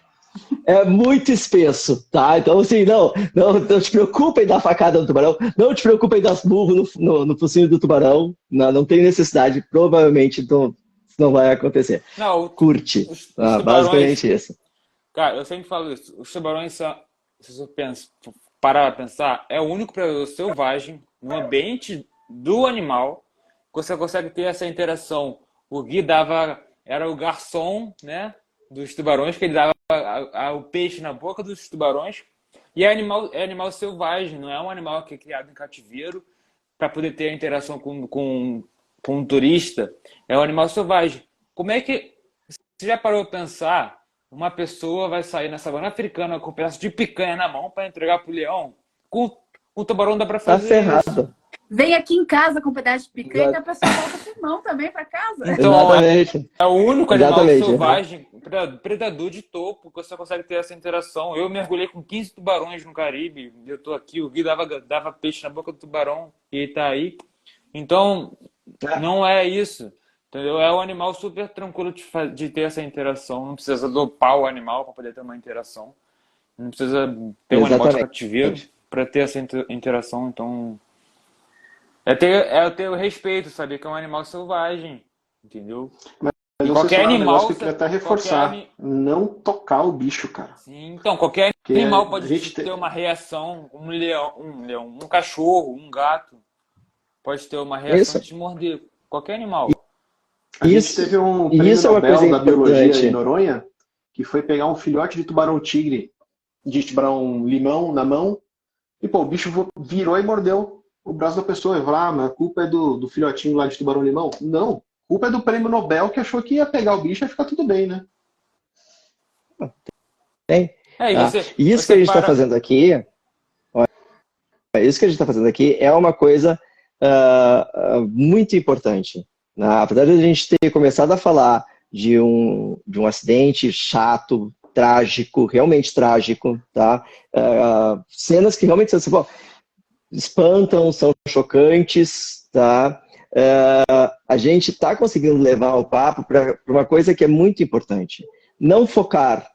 É muito espesso, tá? Então, assim, não te preocupa em dar facada no tubarão, não te preocupa em dar burro no focinho do tubarão, não tem necessidade, provavelmente não vai acontecer. Não, curte, os basicamente isso. Cara, eu sempre falo isso, os tubarões, se você parar pra pensar, é o único predador selvagem no ambiente do animal que você consegue ter essa interação. O Gui era o garçom, né, dos tubarões, que ele dava o peixe na boca dos tubarões, e é animal selvagem, não é um animal que é criado em cativeiro para poder ter a interação com um turista, é um animal selvagem. Como é que você já parou para pensar, uma pessoa vai sair na savana africana com um pedaço de picanha na mão para entregar para o leão? Com o tubarão dá para fazer isso. Vem aqui em casa com um pedaço de picanha e a pessoa volta com mão também para casa. Então, é o único animal selvagem, predador de topo, que você consegue ter essa interação. Eu mergulhei com 15 tubarões no Caribe, eu tô aqui, o Gui dava peixe na boca do tubarão e ele tá aí. Então, não é isso, entendeu? É um animal super tranquilo de ter essa interação, não precisa dopar o animal para poder ter uma interação, não precisa ter um animal de cativeiro para ter essa interação, então... É ter o respeito, saber que é um animal selvagem, entendeu? Mas qualquer animal que eu queria até reforçar, não tocar o bicho, cara. Sim, então, qualquer animal pode ter uma reação, um leão, um cachorro, um gato, pode ter uma reação de te morder. Qualquer animal. A gente teve um prêmio Nobel da biologia em Noronha, que foi pegar um filhote de tubarão-tigre, de tubarão-limão na mão, e o bicho virou e mordeu o braço da pessoa. E falou, mas a culpa é do filhotinho lá de tubarão-limão? Não, a culpa é do prêmio Nobel que achou que ia pegar o bicho e ia ficar tudo bem, né? Tem. Isso que a gente está fazendo aqui, isso que a gente está fazendo aqui é uma coisa muito importante. Apesar de a gente ter começado a falar de um acidente chato, trágico, realmente trágico, tá? Cenas que realmente espantam, são chocantes, tá? A gente está conseguindo levar o papo para uma coisa que é muito importante. Não focar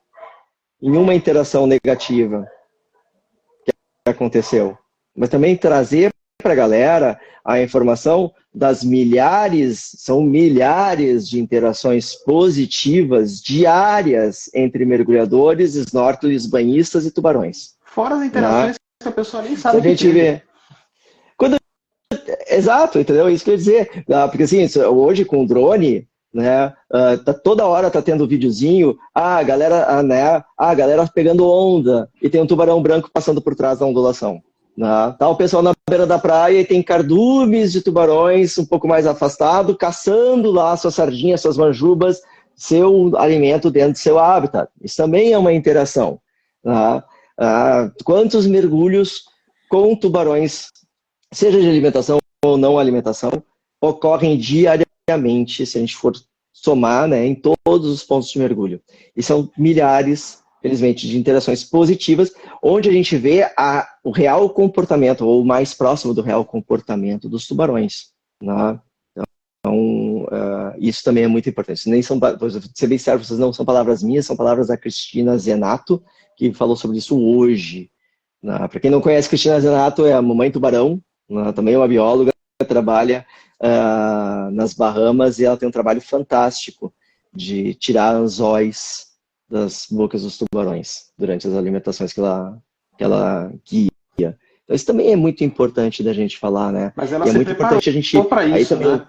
em uma interação negativa que aconteceu, mas também trazer para a galera a informação das são milhares de interações positivas diárias entre mergulhadores, snorkelers, banhistas e tubarões. Fora as interações que a pessoa nem sabe. A gente vê. Exato, entendeu? Isso quer dizer, porque assim, hoje com o drone, né, toda hora tá tendo videozinho, a galera pegando onda e tem um tubarão branco passando por trás da ondulação. Tá o pessoal na beira da praia e tem cardumes de tubarões um pouco mais afastado, caçando lá suas sardinhas, suas manjubas, seu alimento dentro do seu habitat. Isso também é uma interação. Quantos mergulhos com tubarões, seja de alimentação ou não alimentação, ocorrem diariamente, se a gente for somar, né, em todos os pontos de mergulho. E são milhares, felizmente, de interações positivas, onde a gente vê o real comportamento, ou o mais próximo do real comportamento dos tubarões. Né? Então, isso também é muito importante. Nem são, vou ser bem sério, essas não são palavras minhas, são palavras da Cristina Zenato, que falou sobre isso hoje. Para quem não conhece, Cristina Zenato é a mamãe tubarão, também é uma bióloga, trabalha nas Bahamas e ela tem um trabalho fantástico de tirar anzóis das bocas dos tubarões durante as alimentações que ela guia. Então isso também é muito importante da gente falar, né? Mas ela se preparou para isso, né?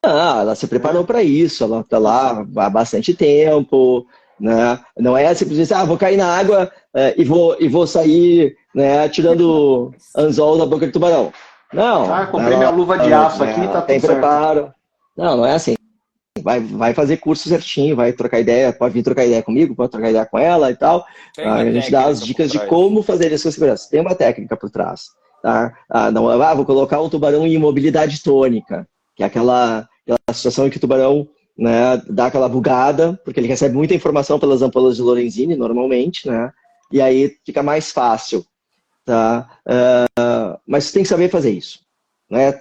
Ela se preparou para isso, ela está lá há bastante tempo, né? Não é simplesmente, vou cair na água e vou sair, né, tirando anzol da boca do tubarão. Não. Comprei minha luva de aço aqui, tá tudo tem preparo. Não é assim. Vai fazer curso certinho, vai trocar ideia, pode vir trocar ideia comigo, pode trocar ideia com ela e tal. A gente dá as dicas de como fazer isso com segurança. Tem uma técnica por trás. Tá? Não, vou colocar um tubarão em imobilidade tônica, que é aquela situação em que o tubarão, né, dá aquela bugada, porque ele recebe muita informação pelas ampolas de Lorenzini, normalmente, né? E aí fica mais fácil. Tá? Mas você tem que saber fazer isso. Né?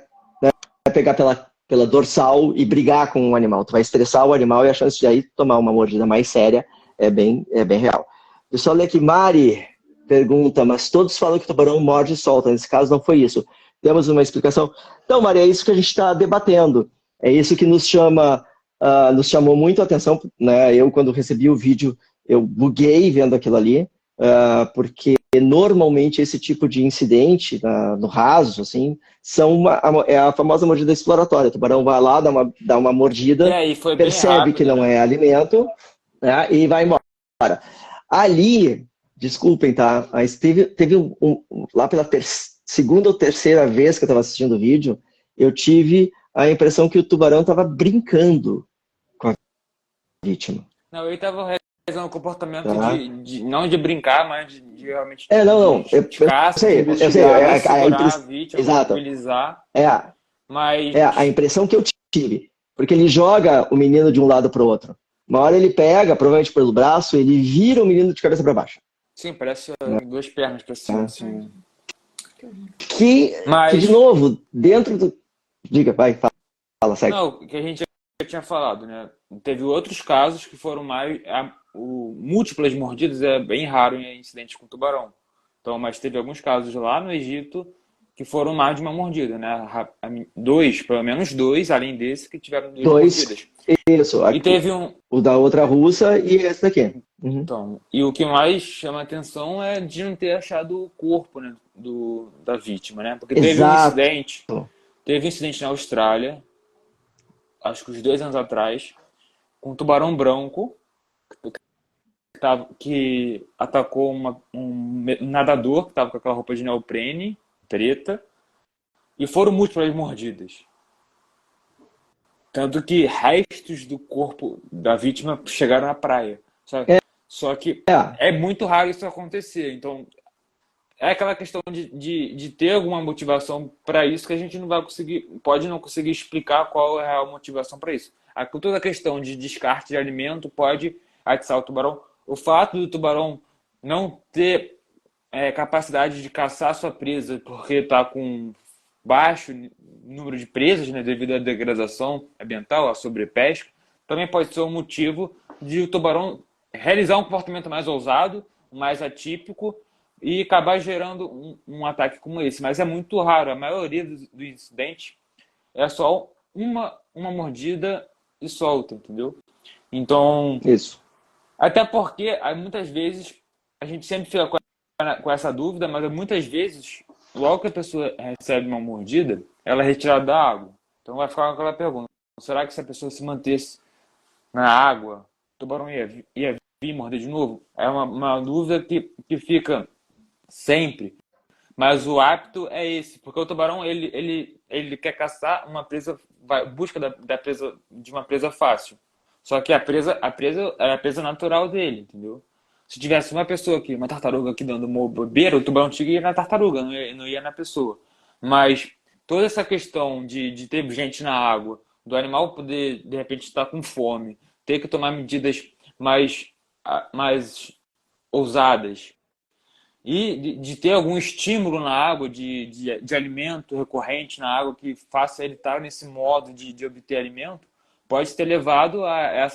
Não é pegar pela dorsal e brigar com o animal. Tu vai estressar o animal e a chance de aí tomar uma mordida mais séria é bem real. Pessoal, olha aqui, Mari pergunta, mas todos falam que o tubarão morde e solta. Nesse caso não foi isso. Temos uma explicação? Então, Mari, é isso que a gente está debatendo. É isso que nos chamou muito a atenção. Né? Eu, quando recebi o vídeo, eu buguei vendo aquilo ali, porque normalmente esse tipo de incidente no raso, assim, é a famosa mordida exploratória. O tubarão vai lá, dá uma mordida, percebe rápido, que não é alimento, né, e vai embora. Ali, desculpem, tá? Mas teve lá pela segunda ou terceira vez que eu estava assistindo o vídeo, eu tive a impressão que o tubarão estava brincando com a vítima. Não, ele estava um comportamento não de brincar, mas de realmente de caça, eu sei, a vítima, mobilizar. Mas a impressão que eu tive, porque ele joga o menino de um lado para o outro. Uma hora ele pega, provavelmente pelo braço, ele vira o menino de cabeça para baixo. Sim, parece duas pernas para cima. Assim. Que, de novo, dentro do... Diga, vai, fala, segue. Não, que a gente já tinha falado, né? Teve outros casos que foram mais... múltiplas mordidas é bem raro em incidentes com tubarão. Então, mas teve alguns casos lá no Egito que foram mais de uma mordida, né? Pelo menos dois, além desse, que tiveram duas mordidas. Isso. Aqui, e teve o da outra russa e esse daqui. Uhum. Então, e o que mais chama a atenção é de não ter achado o corpo, né, da vítima, né? Porque teve um incidente na Austrália, acho que uns 2 anos atrás, com um tubarão branco que atacou um nadador que estava com aquela roupa de neoprene preta, e foram múltiplas mordidas. Tanto que restos do corpo da vítima chegaram na praia. Só que é muito raro isso acontecer. Então, é aquela questão de ter alguma motivação para isso que a gente não vai conseguir, pode não conseguir explicar qual é a motivação para isso. Toda a questão de descarte de alimento pode atiçar o tubarão. O fato do tubarão não ter capacidade de caçar sua presa porque está com baixo número de presas, né, devido à degradação ambiental, à sobrepesca, também pode ser um motivo de o tubarão realizar um comportamento mais ousado, mais atípico e acabar gerando um ataque como esse. Mas é muito raro. A maioria do incidente é só uma mordida e solta, entendeu? Então, isso. Até porque, muitas vezes, a gente sempre fica com essa dúvida, mas muitas vezes, logo que a pessoa recebe uma mordida, ela é retirada da água. Então vai ficar com aquela pergunta: será que se a pessoa se mantesse na água, o tubarão ia vir morder de novo? É uma dúvida que fica sempre. Mas o hábito é esse, porque o tubarão ele quer caçar uma presa, busca de uma presa fácil. Só que a presa é a presa natural dele, entendeu? Se tivesse uma pessoa aqui, uma tartaruga aqui dando uma bobeira, o tubarão tinha ia na tartaruga, não ia na pessoa. Mas toda essa questão de ter gente na água, do animal poder, de repente, estar com fome, ter que tomar medidas mais ousadas, e de ter algum estímulo na água, de alimento recorrente na água que faça ele estar nesse modo de obter alimento, pode ter levado a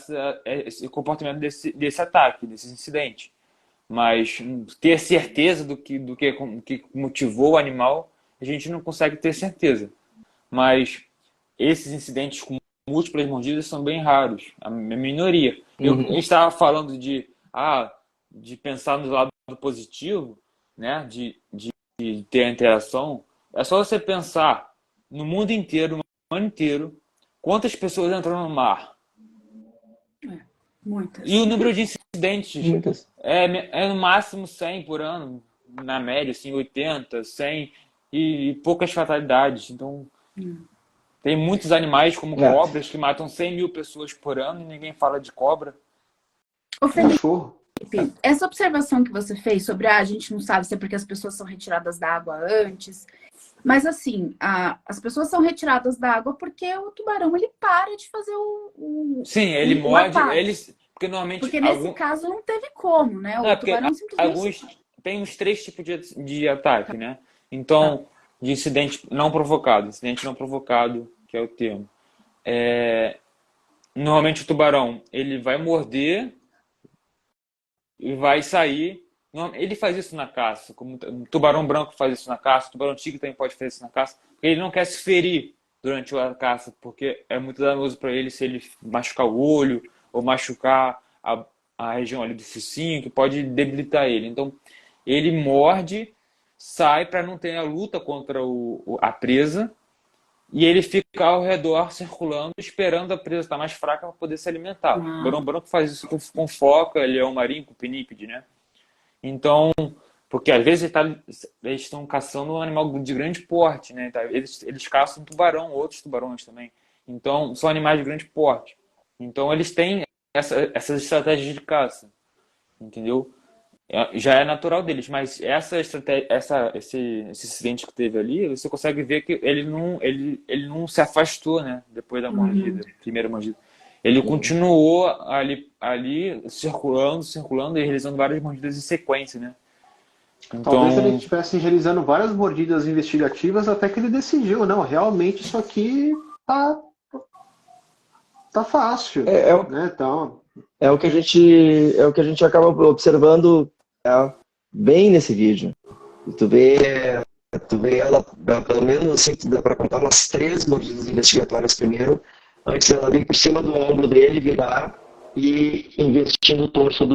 esse comportamento desse ataque, desse incidente. Mas ter certeza do que motivou o animal, a gente não consegue ter certeza. Mas esses incidentes com múltiplas mordidas são bem raros, a minoria. A gente estava falando de pensar no lado positivo, né? de ter a interação. É só você pensar no mundo inteiro, no ano inteiro, quantas pessoas entram no mar. Muitas. E o número de incidentes Muitas. É no máximo 100 por ano, na média, assim, 80, 100, e poucas fatalidades. Então, tem muitos animais, como cobras, que matam 100 mil pessoas por ano e ninguém fala de cobra. Ô, Felipe, Cachorro. Felipe, essa observação que você fez sobre a gente não sabe se é porque as pessoas são retiradas da água antes, mas assim, as pessoas são retiradas da água porque o tubarão ele para de fazer Sim, ele o morde, ataque. porque normalmente Porque nesse caso não teve como, né? Não, O é porque tubarão simplesmente. alguns tem uns três tipos de ataque, né? Então, de incidente não provocado, que é o termo. Normalmente o tubarão, ele vai morder e vai sair. Ele faz isso na caça, como o tubarão branco faz isso na caça, o tubarão tigre também pode fazer isso na caça, porque ele não quer se ferir durante a caça, porque é muito danoso para ele se ele machucar o olho ou machucar a região ali do focinho, que pode debilitar ele. Então, ele morde, sai para não ter a luta contra a presa, e ele fica ao redor circulando, esperando a presa estar mais fraca para poder se alimentar. O tubarão branco faz isso com foca, leão marinho, com pinípede, né? Então, porque às vezes eles estão caçando um animal de grande porte, né? Eles caçam tubarão, outros tubarões também. Então, são animais de grande porte. Então, eles têm essas estratégias de caça, entendeu? Já é natural deles, mas essa estratégia, esse incidente que teve ali, você consegue ver que ele não se afastou, né? Depois da mordida, primeira mordida. Ele continuou ali circulando e realizando várias mordidas em sequência, né? Então, talvez ele estivesse realizando várias mordidas investigativas até que ele decidiu, não, realmente isso aqui tá fácil, né? Então, é o que a gente acaba observando bem nesse vídeo. Tu vê ela, pelo menos assim, dá para contar umas 3 mordidas investigatórias primeiro, antes ela vir por cima do ombro dele, virar e investir no torso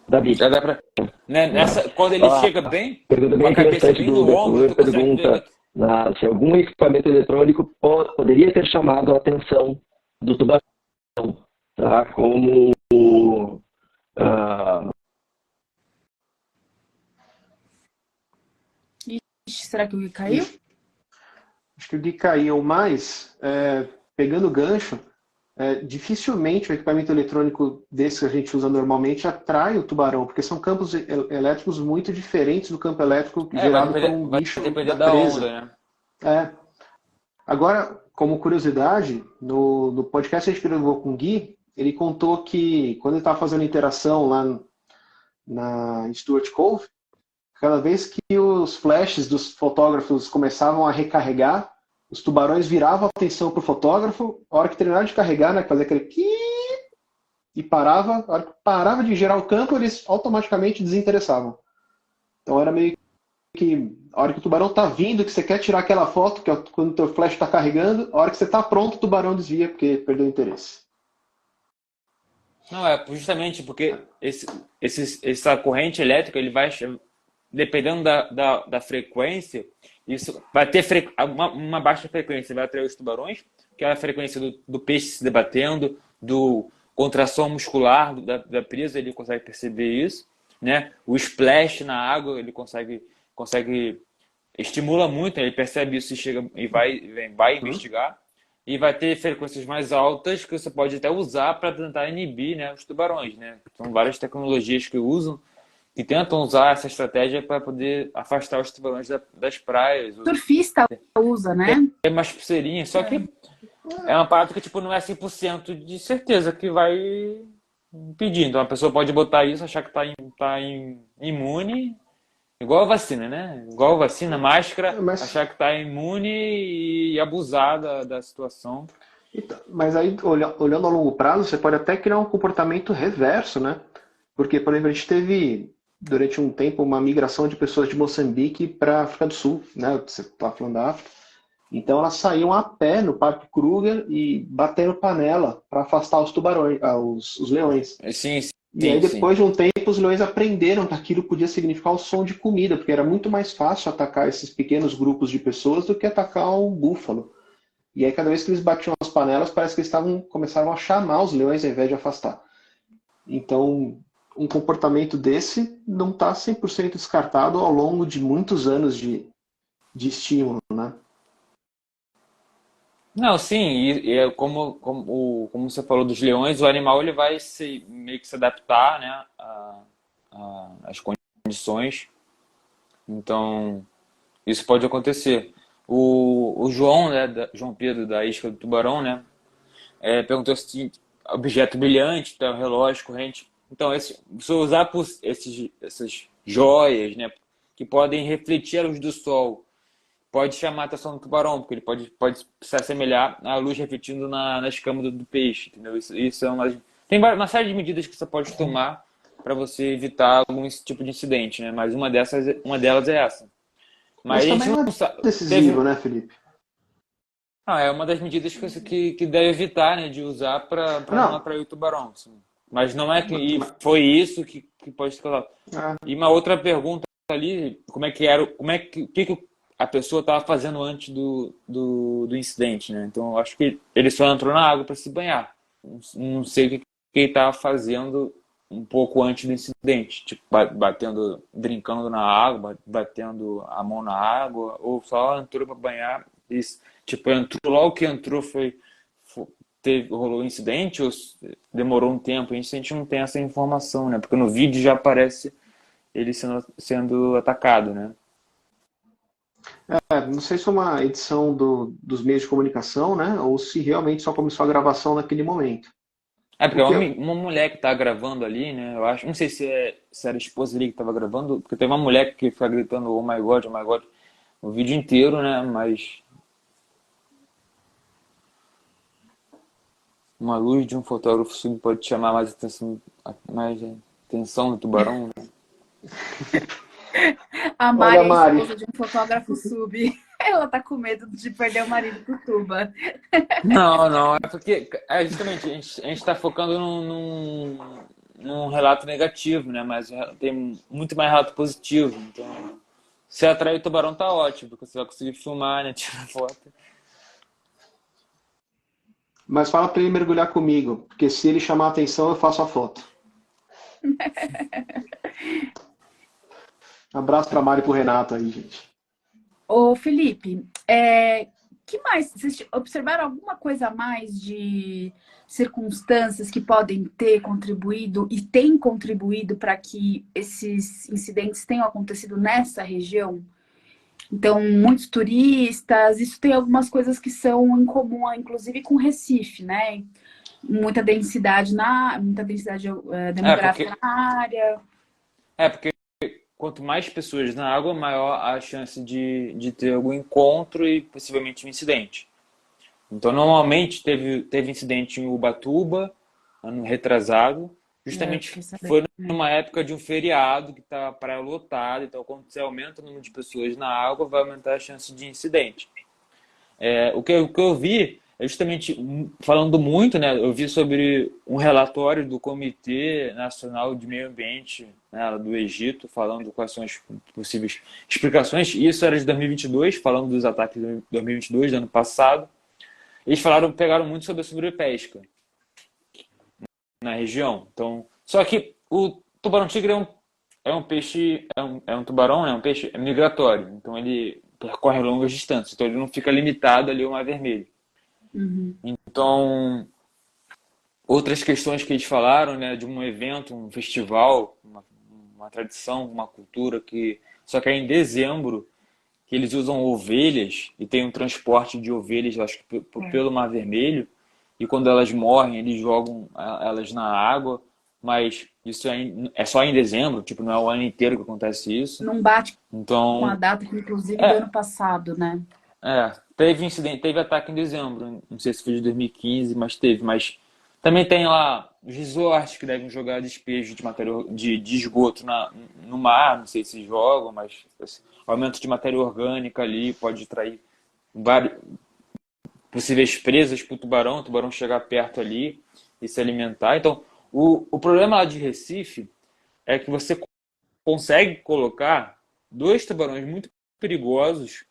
da vítima. já dá pra, né, quando ele chega bem, Pergunta com bem a cabeça interessante bem no ombro, tu consegue ver. Se algum equipamento eletrônico poderia ter chamado a atenção do tubarão, tá? Como Será que o Gui caiu? acho que o Gui caiu, mas pegando o gancho, dificilmente o equipamento eletrônico desse que a gente usa normalmente atrai o tubarão, porque são campos elétricos muito diferentes do campo elétrico gerado por um bicho da presa. Onda, né? Agora, como curiosidade, no podcast que a gente gravou com o Gui, ele contou que quando ele estava fazendo interação lá em Stuart Cove, cada vez que os flashes dos fotógrafos começavam a recarregar, os tubarões viravam a atenção para o fotógrafo, a hora que terminava de carregar, né, fazia aquele e parava, a hora que parava de gerar o campo, eles automaticamente desinteressavam. Então era meio que a hora que o tubarão está vindo, que você quer tirar aquela foto, que é quando o teu flash está carregando, a hora que você está pronto, o tubarão desvia porque perdeu o interesse. Não, justamente porque essa corrente elétrica, ele vai, dependendo da frequência, isso vai ter uma baixa frequência, vai atrair os tubarões, que é a frequência do peixe se debatendo, do contração muscular da presa, ele consegue perceber isso, né? O splash na água, ele consegue estimula muito, ele percebe isso e chega e vai investigar. E vai ter frequências mais altas que você pode até usar para tentar inibir, né, os tubarões, né? São várias tecnologias que usam e tentam usar essa estratégia para poder afastar os tubarões das praias. O surfista usa, né? É mais pulseirinha, só que é uma parada que tipo, não é 100% de certeza que vai impedir. Então a pessoa pode botar isso, achar que tá imune, igual a vacina, né? Igual a vacina, máscara, achar que tá imune e abusar da situação. Mas aí, olhando a longo prazo, você pode até criar um comportamento reverso, né? Porque, por exemplo, a gente teve, durante um tempo, uma migração de pessoas de Moçambique para a África do Sul, né? Você está falando da África. Então, elas saíam a pé no Parque Kruger e bateram panela para afastar os tubarões, os leões. Sim. E aí, depois de um tempo, os leões aprenderam que aquilo podia significar o som de comida, porque era muito mais fácil atacar esses pequenos grupos de pessoas do que atacar um búfalo. E aí, cada vez que eles batiam as panelas, parece que eles começaram a chamar os leões ao invés de afastar. Então, um comportamento desse não está 100% descartado ao longo de muitos anos de estímulo, né? Não, sim, e é como você falou dos leões, o animal ele vai meio que se adaptar, né, às condições. Então, isso pode acontecer. O João, né, João Pedro da Isca do Tubarão, né, perguntou se objeto brilhante, então, relógio, corrente. Então, se eu usar essas joias, né, que podem refletir a luz do sol, pode chamar a atenção do tubarão, porque ele pode se assemelhar à luz refletindo na escama do peixe, entendeu? Isso é tem uma série de medidas que você pode tomar para você evitar algum esse tipo de incidente, né? Mas uma delas é essa. Mas Mas a gente também não não é sabe. decisivo, né, Felipe? É uma das medidas que deve evitar, né, de usar para não Não, atrair o tubarão. Assim. Mas não é que e mas- foi isso que pode ser causado. é, E uma outra pergunta ali, como é que era, o que a pessoa estava fazendo antes do incidente, né? Então, eu acho que ele só entrou na água para se banhar. Não sei o que ele estava fazendo um pouco antes do incidente, tipo batendo, brincando na água, batendo a mão na água, ou só entrou para banhar. Isso, tipo, entrou logo que entrou rolou um incidente ou demorou um tempo? A gente não tem essa informação, né? Porque no vídeo já aparece ele sendo atacado, né? não sei se é uma edição dos meios de comunicação, né? Ou se realmente só começou a gravação naquele momento. É porque é Porque, uma mulher que tá gravando ali, né? Eu acho, não sei se era a esposa dele que tava gravando, porque tem uma mulher que fica gritando oh my God, o vídeo inteiro, né? Mas uma luz de um fotógrafo sub pode chamar mais atenção do tubarão, né? A Mari olha, é a Mari, esposa de um fotógrafo sub. Ela tá com medo de perder o marido pro tuba. Não, é porque justamente a gente está focando num relato negativo, né? Mas tem muito mais relato positivo. Então, se atrair o tubarão tá ótimo, porque você vai conseguir filmar, né? Tirar foto. mas fala para ele mergulhar comigo, porque se ele chamar a atenção, eu faço a foto. Abraço para Mari e pro Renato aí, gente. Ô, Felipe, que mais? Vocês observaram alguma coisa a mais de circunstâncias que podem ter contribuído e têm contribuído para que esses incidentes tenham acontecido nessa região? Então, muitos turistas, isso tem algumas coisas que são em comum, inclusive com Recife, né? Muita densidade É, demográfica porque, na área. porque quanto mais pessoas na água, maior a chance de ter algum encontro e possivelmente um incidente. Então, normalmente teve incidente em Ubatuba, ano retrasado, Eu justamente fiquei sabendo. foi numa época de um feriado que está a praia lotada, então quando você aumenta o número de pessoas na água, vai aumentar a chance de incidente. O que eu vi, é justamente falando muito, né? Eu vi sobre um relatório do Comitê Nacional de Meio Ambiente, né, do Egito, falando quais são as possíveis explicações. Isso era de 2022, falando dos ataques de 2022, do ano passado. Eles pegaram muito sobre a sobrepesca na região. Então, só que o tubarão-tigre é um peixe, é um tubarão, é um peixe migratório. Então ele percorre longas distâncias. Então ele não fica limitado ali ao Mar Vermelho. Uhum. Então, outras questões que eles falaram, né, de um evento, um festival, uma tradição, uma cultura que só que é em dezembro que eles usam ovelhas e tem um transporte de ovelhas, acho que pelo Mar Vermelho, e quando elas morrem, eles jogam elas na água, mas isso é só em dezembro, tipo, não é o ano inteiro que acontece isso. Não bate com a Então, data, inclusive, do é, ano passado, né? teve incidente, teve ataque em dezembro, não sei se foi de 2015, mas teve, mas também tem lá os resorts que devem jogar despejo de matéria de esgoto no mar, não sei se jogam, mas assim, aumento de matéria orgânica ali pode trair vários possíveis presas para o tubarão chegar perto ali e se alimentar. Então, o problema lá de Recife é que você consegue colocar dois tubarões muito perigosos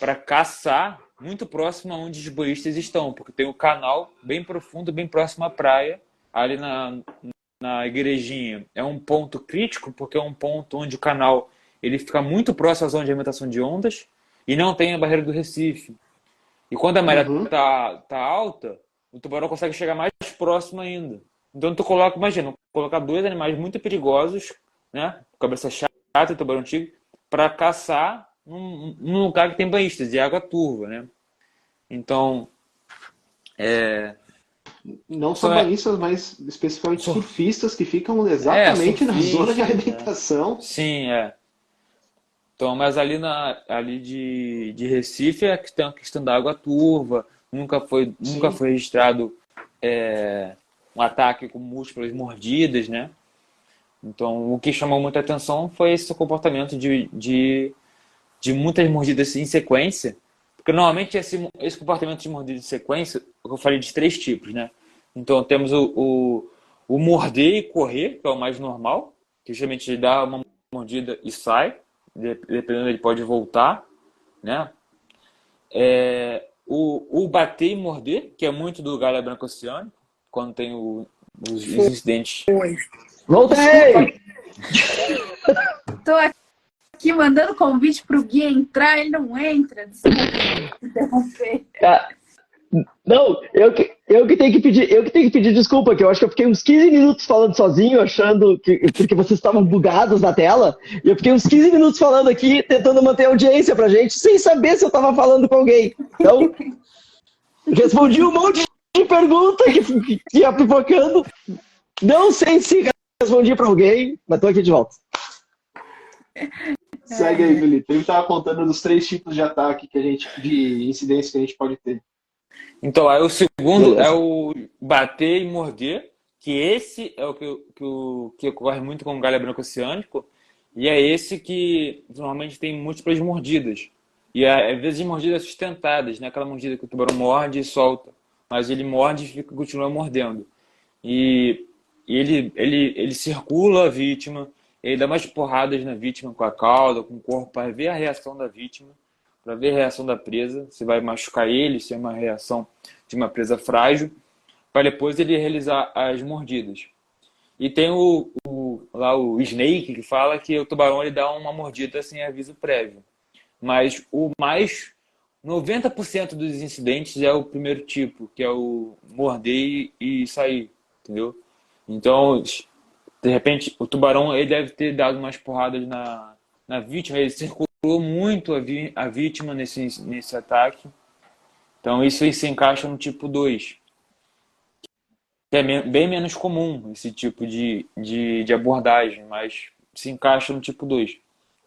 para caçar muito próximo a onde os banhistas estão, porque tem um canal bem profundo, bem próximo à praia, ali na igrejinha. É um ponto crítico, porque é um ponto onde o canal ele fica muito próximo à zona de alimentação de ondas e não tem a barreira do Recife. E quando a maré Uhum. tá alta, o tubarão consegue chegar mais próximo ainda. Então tu coloca, imagina, colocar dois animais muito perigosos, né? Cabeça chata e tubarão-tigre, para caçar num lugar que tem banhistas e água turva, né? Então, é, Não só são, banhistas, mas especificamente sur- surfistas que ficam exatamente na zona de surfistas, né? arrebentação. Sim, é. Então, mas ali de Recife é que tem a questão da água turva, nunca Sim. foi registrado um ataque com múltiplas mordidas, né? Então, o que chamou muita atenção foi esse comportamento de muitas mordidas em sequência, porque normalmente esse comportamento de mordida em sequência, eu falei de três tipos, né? Então, temos o morder e correr, que é o mais normal, que geralmente ele dá uma mordida e sai, dependendo, ele pode voltar, né? O bater e morder, que é muito do galho branco oceânico, quando tem os incidentes. Foi. Desculpa, Voltei! tô aqui mandando convite pro Gui entrar, ele não entra. Desculpa interromper. Ah, não, eu que tenho que pedir desculpa, que eu acho que eu fiquei uns 15 minutos falando sozinho, achando que porque vocês estavam bugados na tela, e eu fiquei uns 15 minutos falando aqui, tentando manter a audiência pra gente, sem saber se eu tava falando com alguém. Então, respondi um monte de pergunta que ia pipocando. Não sei se respondi pra alguém, mas tô aqui de volta. Segue aí, Felipe. Ele estava contando dos três tipos de ataque de incidência que a gente pode ter. Então, aí o segundo é Beleza. o bater e morder, que esse é que ocorre muito com o galho branco oceânico, e é esse que normalmente tem múltiplas mordidas. E às vezes mordidas sustentadas, né? Aquela mordida que o tubarão morde e solta, mas ele morde e continua mordendo. E, ele circula a vítima, ele dá mais porradas na vítima com a cauda, com o corpo, para ver a reação da vítima, para ver a reação da presa, se vai machucar ele, se é uma reação de uma presa frágil, para depois ele realizar as mordidas. E tem lá o Snake, que fala que o tubarão ele dá uma mordida sem aviso prévio. Mas o mais 90% dos incidentes é o primeiro tipo, que é o morder e sair, entendeu? Então, de repente, o tubarão ele deve ter dado umas porradas na vítima, ele circulou muito a vítima nesse ataque. Então, isso aí se encaixa no tipo 2, que é bem menos comum esse tipo de abordagem, mas se encaixa no tipo 2,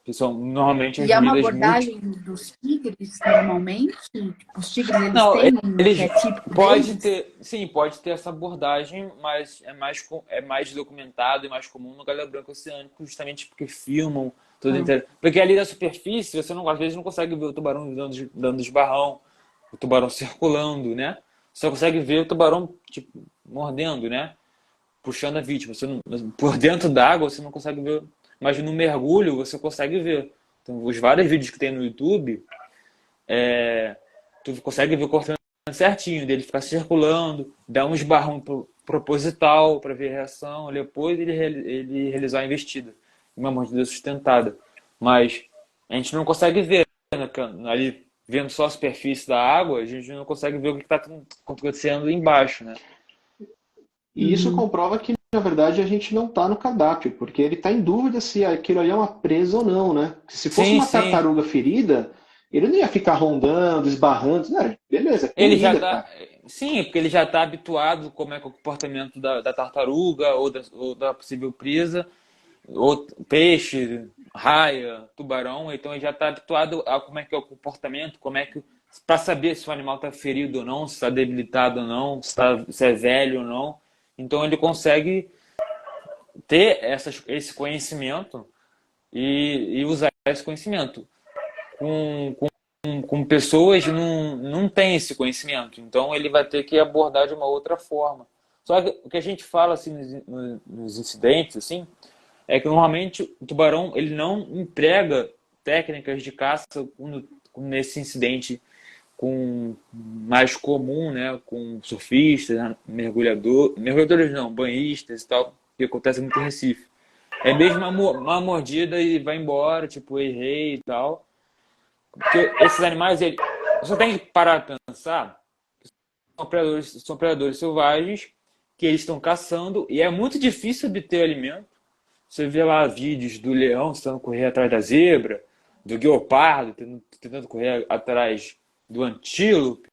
que são normalmente as E é uma mordidas múltiplas. abordagem dos tigres, normalmente? Tipo, os tigres, eles Não, têm um que eles é típico pode deles? ter, sim, pode ter essa abordagem, mas é mais documentado e mais comum no galho branco oceânico, justamente porque filmam tudo Ah, inteiro. Porque ali da superfície, você não, às vezes não consegue ver o tubarão dando esbarrão, o tubarão circulando, né? Você só consegue ver o tubarão tipo mordendo, né? Puxando a vítima. Você não, por dentro d'água você não consegue ver, mas no mergulho você consegue ver. Então, os vários vídeos que tem no YouTube, tu consegue ver o cortamento certinho dele ficar circulando, dar um esbarrão proposital para ver a reação, depois ele realizar a investida, uma mordida sustentada. Mas a gente não consegue ver, né, ali vendo só a superfície da água, a gente não consegue ver o que está acontecendo embaixo, né? E isso uhum. comprova que, na verdade, a gente não está no cardápio, porque ele está em dúvida se aquilo ali é uma presa ou não, né? Se fosse Sim, uma sim. tartaruga ferida, ele não ia ficar rondando, esbarrando. Né? Beleza, é Ele já comida, tá. cara. Sim, porque ele já está habituado como é que é o comportamento da tartaruga ou da possível presa, ou peixe, raia, tubarão, então ele já está habituado a como é que é o comportamento, como é que para saber se o animal está ferido ou não, se está debilitado ou não, se é velho ou não. Então ele consegue ter esse conhecimento e usar esse conhecimento. Com pessoas não tem esse conhecimento, então ele vai ter que abordar de uma outra forma. Só que o que a gente fala assim nos incidentes assim, é que normalmente o tubarão ele não emprega técnicas de caça nesse incidente com mais comum, né, com surfistas, né, mergulhadores não, banhistas e tal, que acontece muito em Recife. É mesmo uma mordida e vai embora, tipo, errei e tal. Porque esses animais, Você tem que parar para pensar que são predadores selvagens que eles estão caçando e é muito difícil obter alimento. Você vê lá vídeos do leão tentando correr atrás da zebra, do guepardo tentando correr atrás do antílope.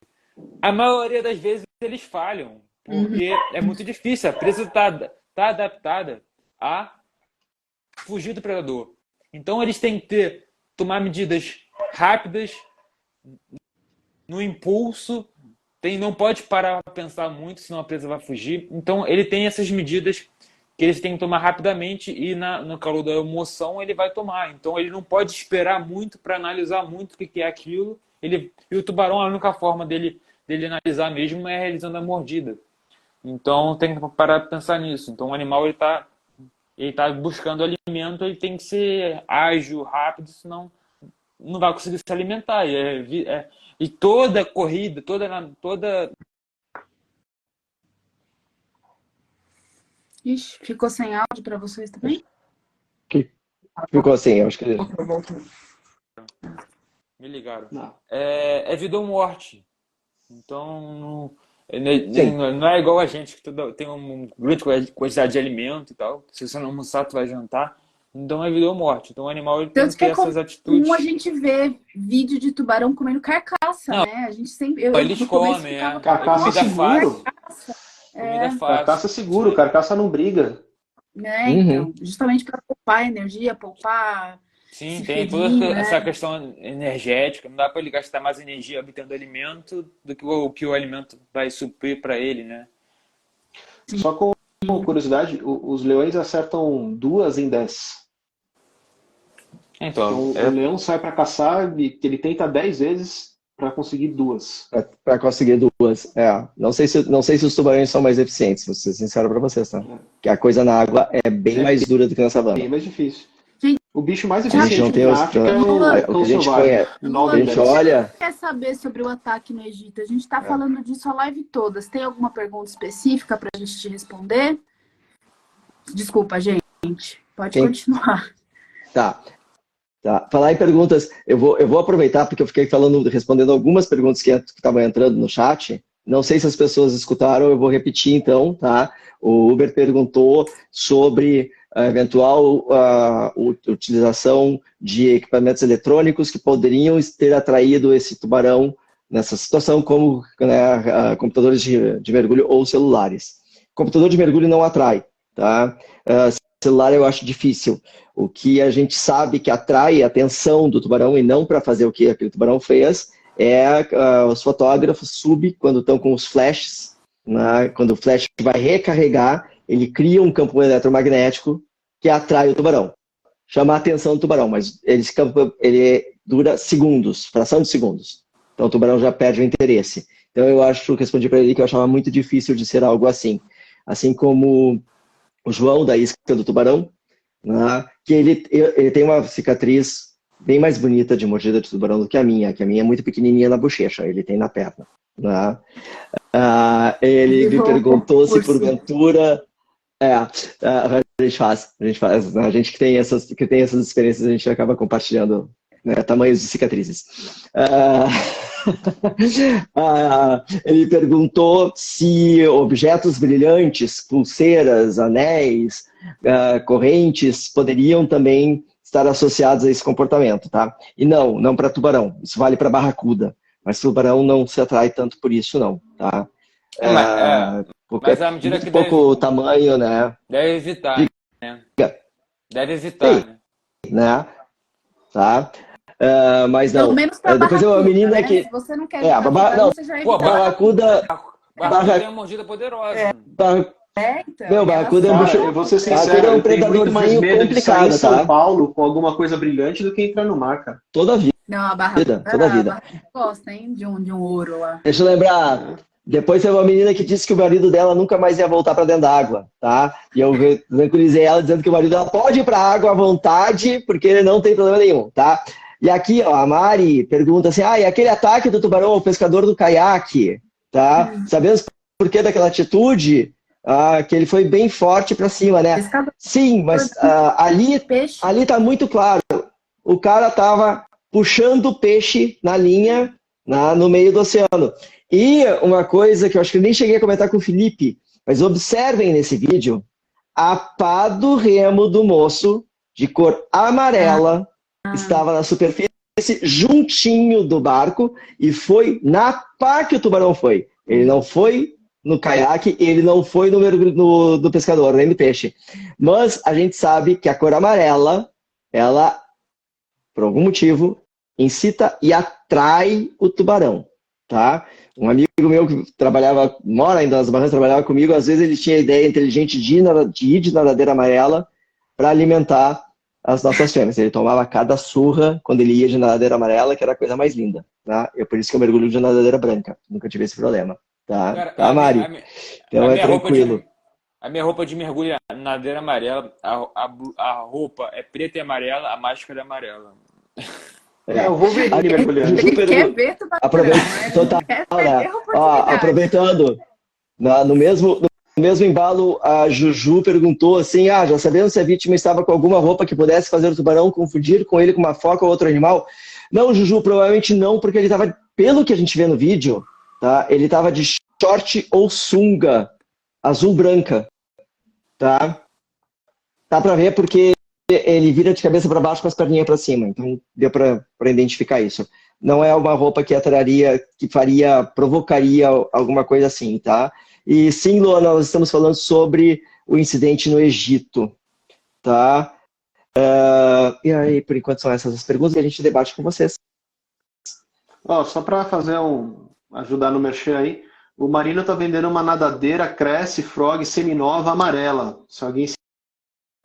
A maioria das vezes eles falham, porque é muito difícil. A presa tá adaptada a fugir do predador. Então eles têm que tomar medidas rápidas, no impulso, não pode parar para pensar muito, senão a presa vai fugir. Então ele tem essas medidas que eles têm que tomar rapidamente e no calor da emoção ele vai tomar. Então ele não pode esperar muito para analisar muito o que é aquilo. E o tubarão, a única forma dele analisar mesmo é realizando a mordida. Então tem que parar para pensar nisso. Então o animal ele tá buscando alimento, ele tem que ser ágil, rápido, senão não vai conseguir se alimentar. E toda corrida, toda... Ixi, ficou sem áudio para vocês também? Ficou assim, eu acho que... Me ligaram. Não. É vida ou morte. Então, não é igual a gente, que tem uma grande quantidade de alimento e tal. Se você não almoçar, tu vai jantar. Então é vida ou morte. Então o animal ele tem que ter essas atitudes. Como a gente vê vídeo de tubarão comendo carcaça, né? A gente sempre... Eles comem, Carcaça seguro. Comida fácil. Carcaça seguro, carcaça não briga. Né? Então, justamente para poupar energia, poupar... Sim, tem toda essa questão energética. Não dá para ele gastar mais energia obtendo alimento do que o alimento vai suprir para ele, né? Só com curiosidade, os leões acertam 2 em 10. Então, o leão sai para caçar e ele tenta 10 vezes para conseguir 2. Para conseguir 2. Não sei se os tubarões são mais eficientes, vou ser sincero para vocês, tá? Que a coisa na água é bem mais dura do que na savana. Bem mais difícil. Gente, o bicho mais a gente eficiente não tem na África é o que a gente conhece. A gente olha... Quer saber sobre o ataque no Egito? A gente está falando disso a live toda. Tem alguma pergunta específica para a gente te responder? Desculpa, gente. Pode continuar. Tá. Falar em perguntas, eu vou aproveitar porque eu fiquei respondendo algumas perguntas que estavam entrando no chat. Não sei se as pessoas escutaram, eu vou repetir então, tá? O Uber perguntou sobre a eventual utilização de equipamentos eletrônicos que poderiam ter atraído esse tubarão nessa situação, como computadores de mergulho ou celulares. Computador de mergulho não atrai, tá? Celular eu acho difícil. O que a gente sabe que atrai a atenção do tubarão e não para fazer o que aquele tubarão fez é os fotógrafos quando estão com os flashes, né? Quando o flash vai recarregar, ele cria um campo eletromagnético que atrai o tubarão. Chama a atenção do tubarão, mas ele dura segundos, fração de segundos. Então o tubarão já perde o interesse. Então eu respondi para ele que eu achava muito difícil de ser algo assim. Assim como o João, da isca do tubarão, né, que ele tem uma cicatriz bem mais bonita de mordida de tubarão do que a minha é muito pequenininha na bochecha, ele tem na perna. Né? Ele me perguntou se porventura... a gente que tem essas experiências, a gente acaba compartilhando, né, tamanhos de cicatrizes. Ele perguntou se objetos brilhantes, pulseiras, anéis, correntes, poderiam também estar associados a esse comportamento, tá? E não para tubarão, isso vale para barracuda, mas tubarão não se atrai tanto por isso não, tá? Porque mas à medida que pouco tamanho, né? Deve evitar, né? Deve evitar, né? Tá? Mas não. Pelo menos pra depois barracuda, a menina né? que... Se você não quer você já evita. Barracuda tem uma mordida poderosa. Então, barracuda é um bicho... Eu vou ser sincero, eu tenho muito mais medo de sair em São Paulo com alguma coisa brilhante do que entrar no mar, cara. Toda a vida. Não, a barracuda. Toda a vida. Gosta, hein? De um ouro lá. Deixa eu lembrar... Depois teve uma menina que disse que o marido dela nunca mais ia voltar para dentro da água, tá? E eu tranquilizei ela dizendo que o marido dela pode ir para a água à vontade, porque não tem problema nenhum, tá? E aqui, ó, a Mari pergunta assim, e aquele ataque do tubarão ao pescador do caiaque, tá? Sabemos por que daquela atitude, que ele foi bem forte para cima, né? Sim, mas ali tá muito claro. O cara tava puxando o peixe na linha no meio do oceano. E uma coisa que eu acho que eu nem cheguei a comentar com o Felipe, mas observem nesse vídeo a pá do remo do moço, de cor amarela, estava na superfície, juntinho do barco, e foi na pá que o tubarão foi. Ele não foi no caiaque, ele não foi no mergulho do pescador, nem do peixe. Mas a gente sabe que a cor amarela, ela, por algum motivo, incita e atrai o tubarão, tá? Um amigo meu que mora ainda nas Barrancas, trabalhava comigo, às vezes ele tinha a ideia inteligente de ir de nadadeira amarela para alimentar as nossas fêmeas. Ele tomava cada surra quando ele ia de nadadeira amarela, que era a coisa mais linda, tá? Por isso que eu mergulho de nadadeira branca. Nunca tive esse problema, tá? Cara, Tá, Mari? Então é tranquilo. A minha roupa de mergulho é nadadeira amarela, a roupa é preta e amarela, a máscara é amarela. Eu vou ver ele mergulhando. Ele quer ver tubarão, Aproveitando, no mesmo embalo, a Juju perguntou assim, já sabemos se a vítima estava com alguma roupa que pudesse fazer o tubarão confundir com ele com uma foca ou outro animal. Não, Juju, provavelmente não, porque ele estava, pelo que a gente vê no vídeo, tá? Ele estava de short ou sunga, azul branca, tá? Dá pra ver porque ele vira de cabeça para baixo com as perninhas para cima, então deu para identificar isso. Não é uma roupa que atraria, que provocaria alguma coisa assim, tá? E sim, Luana, nós estamos falando sobre o incidente no Egito, tá? E aí, por enquanto, são essas as perguntas que a gente debate com vocês. Só para ajudar no merchan aí, o Marino tá vendendo uma nadadeira Cresce Frog seminova amarela. Se alguém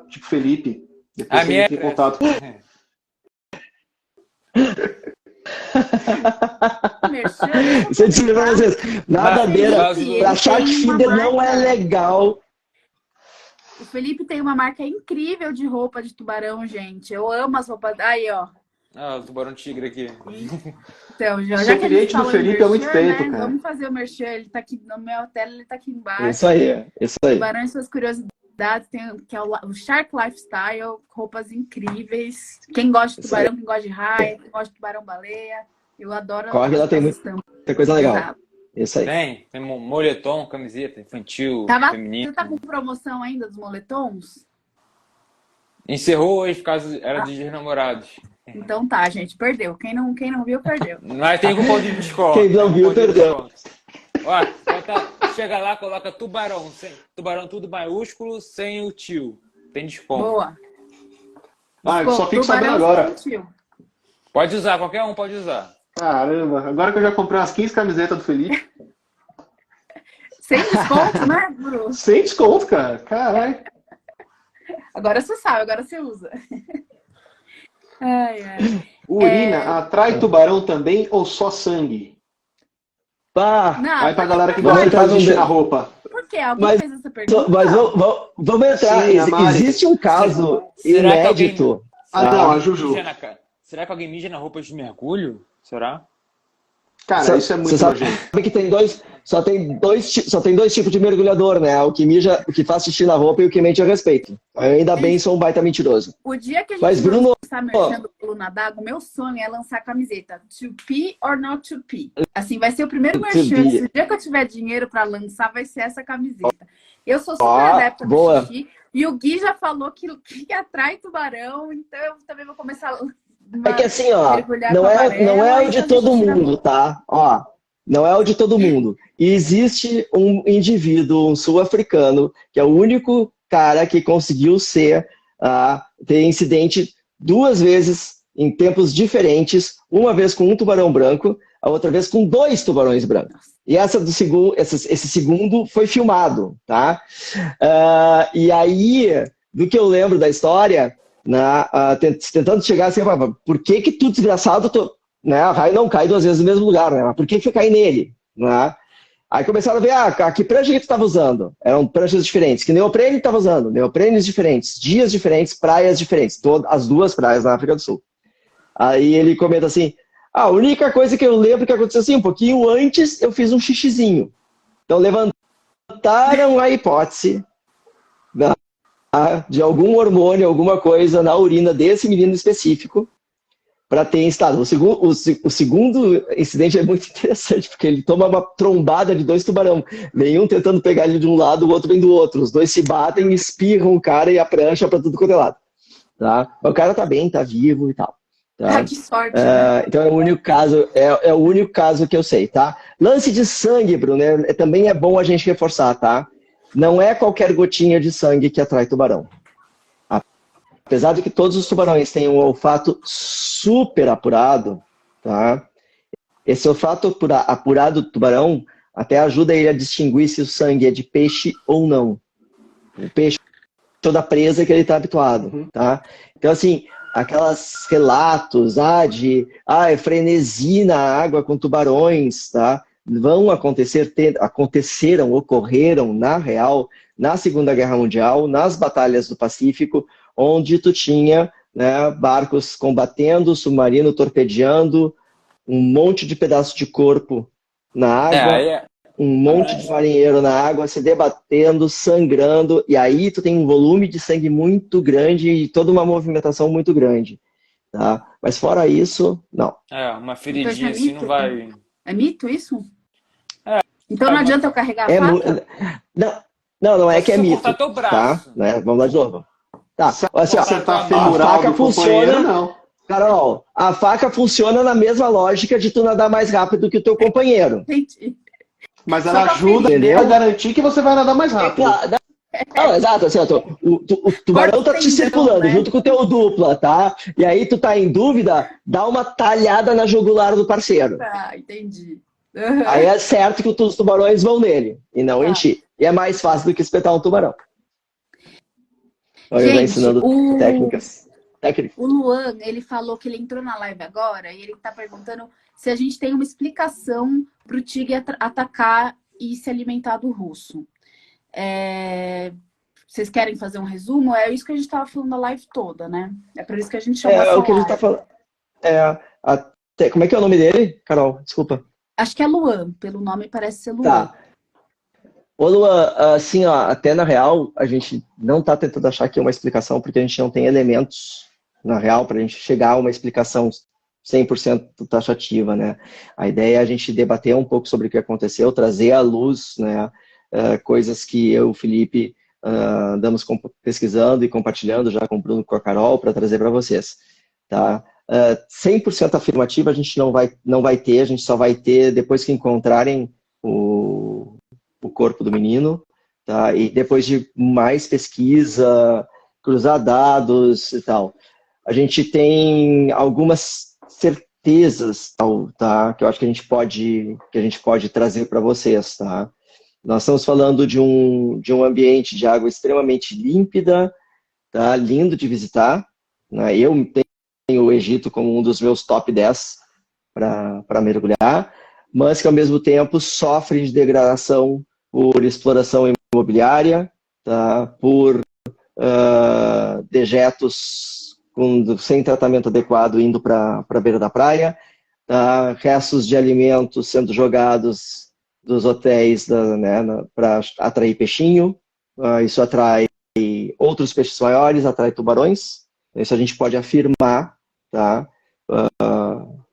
tipo Felipe, depois você entra em contato. Isso é de pra vocês. Nadadeira para shark feeder não é legal. O Felipe tem uma marca incrível de roupa de tubarão, gente. Eu amo as roupas. Aí, ó. O tubarão tigre aqui. Então, já que a gente falou do Felipe há muito tempo, cara. Vamos fazer o merchan. Ele tá aqui no meu tela, ele tá aqui embaixo. Isso aí. Tubarão e suas curiosidades, que é o Shark Lifestyle, roupas incríveis. Quem gosta de tubarão, quem gosta de raia, quem gosta de tubarão-baleia. Eu adoro. Corre lá, tem muita coisa legal. Exato. Isso aí. Tem moletom, camiseta infantil, feminino. Você tá com promoção ainda dos moletons? Encerrou hoje, por causa era dos Dias Namorados. Então tá, gente, perdeu. Quem não viu, perdeu. Mas tem cupom de desconto. Quem não viu, perdeu. Ó, chega lá, coloca tubarão tudo maiúsculo, sem o tio. Tem desconto. Boa. Eu só fico sabendo agora. Pode usar, qualquer um pode usar. Caramba, agora que eu já comprei umas 15 camisetas do Felipe. Sem desconto, né, Bruno? Sem desconto, cara. Caralho. Agora você sabe, agora você usa. Urina atrai tubarão também ou só sangue? Não, aí pra galera que gosta de vestir na roupa. Por quê? Alguém fez essa pergunta? Mas vamos entrar. Sim, existe um caso inédito. Não, a Juju. Será que alguém mija na roupa de mergulho? Será? Cara, isso é muito nojento. Sabe que só tem dois tipos de mergulhador, né? O que faz xixi na roupa e o que mente a respeito. Eu ainda bem sou um baita mentiroso. O dia que a gente começar mexendo pelo Nadago, o meu sonho é lançar a camiseta To Pee or Not To Pee. Assim, vai ser o primeiro merchan. Se o dia que eu tiver dinheiro pra lançar, vai ser essa camiseta. Eu sou super adepta do xixi. E o Gui já falou que atrai tubarão, então eu também vou começar a... É que assim, não é o de todo mundo, tá? Não é o de todo mundo. E existe um indivíduo, um sul-africano, que é o único cara que conseguiu ter incidente 2 vezes em tempos diferentes, uma vez com um tubarão branco, a outra vez com 2 tubarões brancos. E esse segundo foi filmado, tá? E aí, do que eu lembro da história... tentando chegar assim, por que tu, desgraçado, né, a raia não cai 2 vezes no mesmo lugar, né? Por que cai nele? Né? Aí começaram a ver, que prancha que tu estava usando? Eram pranchas diferentes. Que neoprene tu estava usando? Neoprenes diferentes, dias diferentes, praias diferentes. As 2 praias na África do Sul. Aí ele comenta assim, a única coisa que eu lembro que aconteceu assim, um pouquinho antes eu fiz um xixizinho. Então levantaram a hipótese de algum hormônio, alguma coisa na urina desse menino específico, para ter instalado. O segundo incidente é muito interessante, porque ele toma uma trombada de 2 tubarão. Nenhum tentando pegar ele de um lado, o outro vem do outro. Os dois se batem, espirram o cara e a prancha para tudo quanto é lado. Tá? Mas o cara tá bem, tá vivo e tal. Tá? Que sorte, né? Então é o único caso, é o único caso que eu sei, tá? Lance de sangue, Bruno, também é bom a gente reforçar, tá? Não é qualquer gotinha de sangue que atrai tubarão. Apesar de que todos os tubarões têm um olfato super apurado, tá? Esse olfato apurado do tubarão até ajuda ele a distinguir se o sangue é de peixe ou não. O peixe ou da presa que ele está habituado, tá? Então, assim, aquelas relatos é frenesi na água com tubarões, tá? Vão acontecer, ocorreram, na real, na Segunda Guerra Mundial, nas batalhas do Pacífico, onde tu tinha, né, barcos combatendo, submarino torpedeando, um monte de pedaço de corpo na água, um monte de marinheiro na água, se debatendo, sangrando, e aí tu tem um volume de sangue muito grande e toda uma movimentação muito grande. Tá? Mas fora isso, não. Uma feridinha assim não vai... É mito isso? Então não adianta eu carregar a faca? Não é que é mito. Teu braço. Tá? Né? Vamos lá de novo. Tá. Assim, Acertar a faca funciona, não. Carol, a faca funciona na mesma lógica de tu nadar mais rápido que o teu companheiro. Entendi. Mas ela ajuda a garantir que você vai nadar mais rápido. Não, exato, assim, o tubarão tá te circulando, né, junto com o teu dupla, tá? E aí tu tá em dúvida, dá uma talhada na jugular do parceiro. Entendi. Aí é certo que os tubarões vão nele, e não em ti. E é mais fácil do que espetar um tubarão. Olha, eu já ensinando técnicas. O Luan, ele falou que ele entrou na live agora e ele tá perguntando se a gente tem uma explicação pro tigre atacar e se alimentar do russo. Vocês querem fazer um resumo? É isso que a gente tava falando na live toda, né? É por isso que a gente chama o que a gente tá falando. Como é que é o nome dele, Carol? Desculpa. Acho que é Luan, pelo nome parece ser Luan. Tá. Ô Luan, assim, até na real, a gente não tá tentando achar aqui uma explicação, porque a gente não tem elementos, na real, pra gente chegar a uma explicação 100% taxativa, né? A ideia é a gente debater um pouco sobre o que aconteceu, trazer à luz, né, coisas que eu e o Felipe andamos pesquisando e compartilhando já com o Bruno e com a Carol para trazer para vocês, tá? 100% afirmativa a gente não vai ter, a gente só vai ter depois que encontrarem o corpo do menino, tá? E depois de mais pesquisa, cruzar dados e tal. A gente tem algumas certezas, tá? Que eu acho que a gente pode trazer para vocês, tá? Nós estamos falando de um ambiente de água extremamente límpida, tá? Lindo de visitar, né? Eu tenho o Egito como um dos meus top 10 para mergulhar, mas que ao mesmo tempo sofre de degradação por exploração imobiliária, tá? Por dejetos sem tratamento adequado indo para a beira da praia, tá? Restos de alimentos sendo jogados dos hotéis, né, para atrair peixinho, isso atrai outros peixes maiores, atrai tubarões, isso a gente pode afirmar, tá?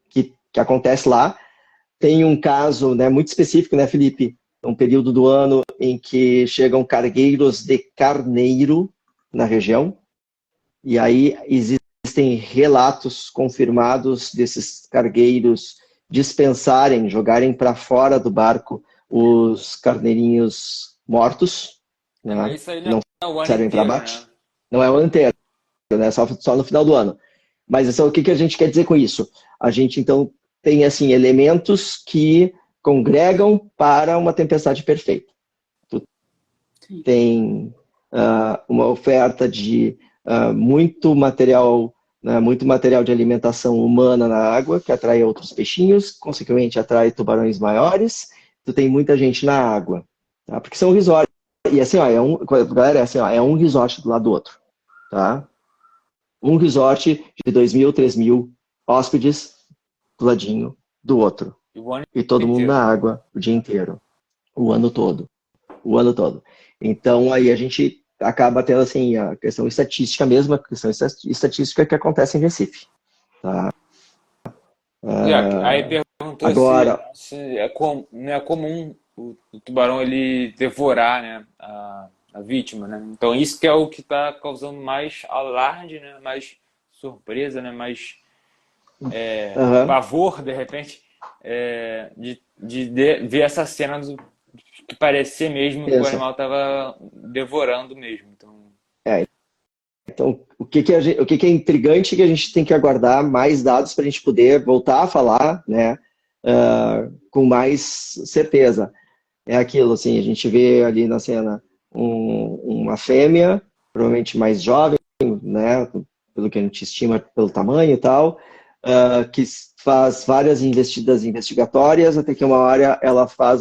Que acontece lá. Tem um caso, né, muito específico, né, Felipe? Um período do ano em que chegam cargueiros de carneiro na região, e aí existem relatos confirmados desses cargueiros dispensarem, jogarem para fora do barco os carneirinhos mortos, né? Isso aí não servem para abate. Né? Não é o ano inteiro, né? Só no final do ano. Mas então, o que a gente quer dizer com isso? A gente, então, tem assim, elementos que congregam para uma tempestade perfeita. Tu tem uma oferta de muito material de alimentação humana na água, que atrai outros peixinhos, consequentemente atrai tubarões maiores. Tu tem muita gente na água, tá? Porque são resorts. E assim, galera, é um resort do lado do outro, tá? Um resort de 2.000, 3.000 hóspedes do ladinho do outro. E todo mundo na água o dia inteiro. O ano todo. Então, aí a gente acaba tendo, assim, a questão estatística mesmo, a questão estatística que acontece em Recife. Tá? Aí perguntou Agora, se não é comum o tubarão ele devorar, né, a vítima, né? Então isso que é o que está causando mais alarde, né, mais surpresa, né, mais aham, pavor, de repente, de ver essa cena que parecia mesmo que o pensa. animal estava devorando mesmo. Então, É, então, o que que é intrigante é que a gente tem que aguardar mais dados para a gente poder voltar a falar, né, com mais certeza. É aquilo, assim, a gente vê ali na cena uma fêmea, provavelmente mais jovem, né, pelo que a gente estima pelo tamanho e tal, que faz várias investigatórias, até que uma hora ela faz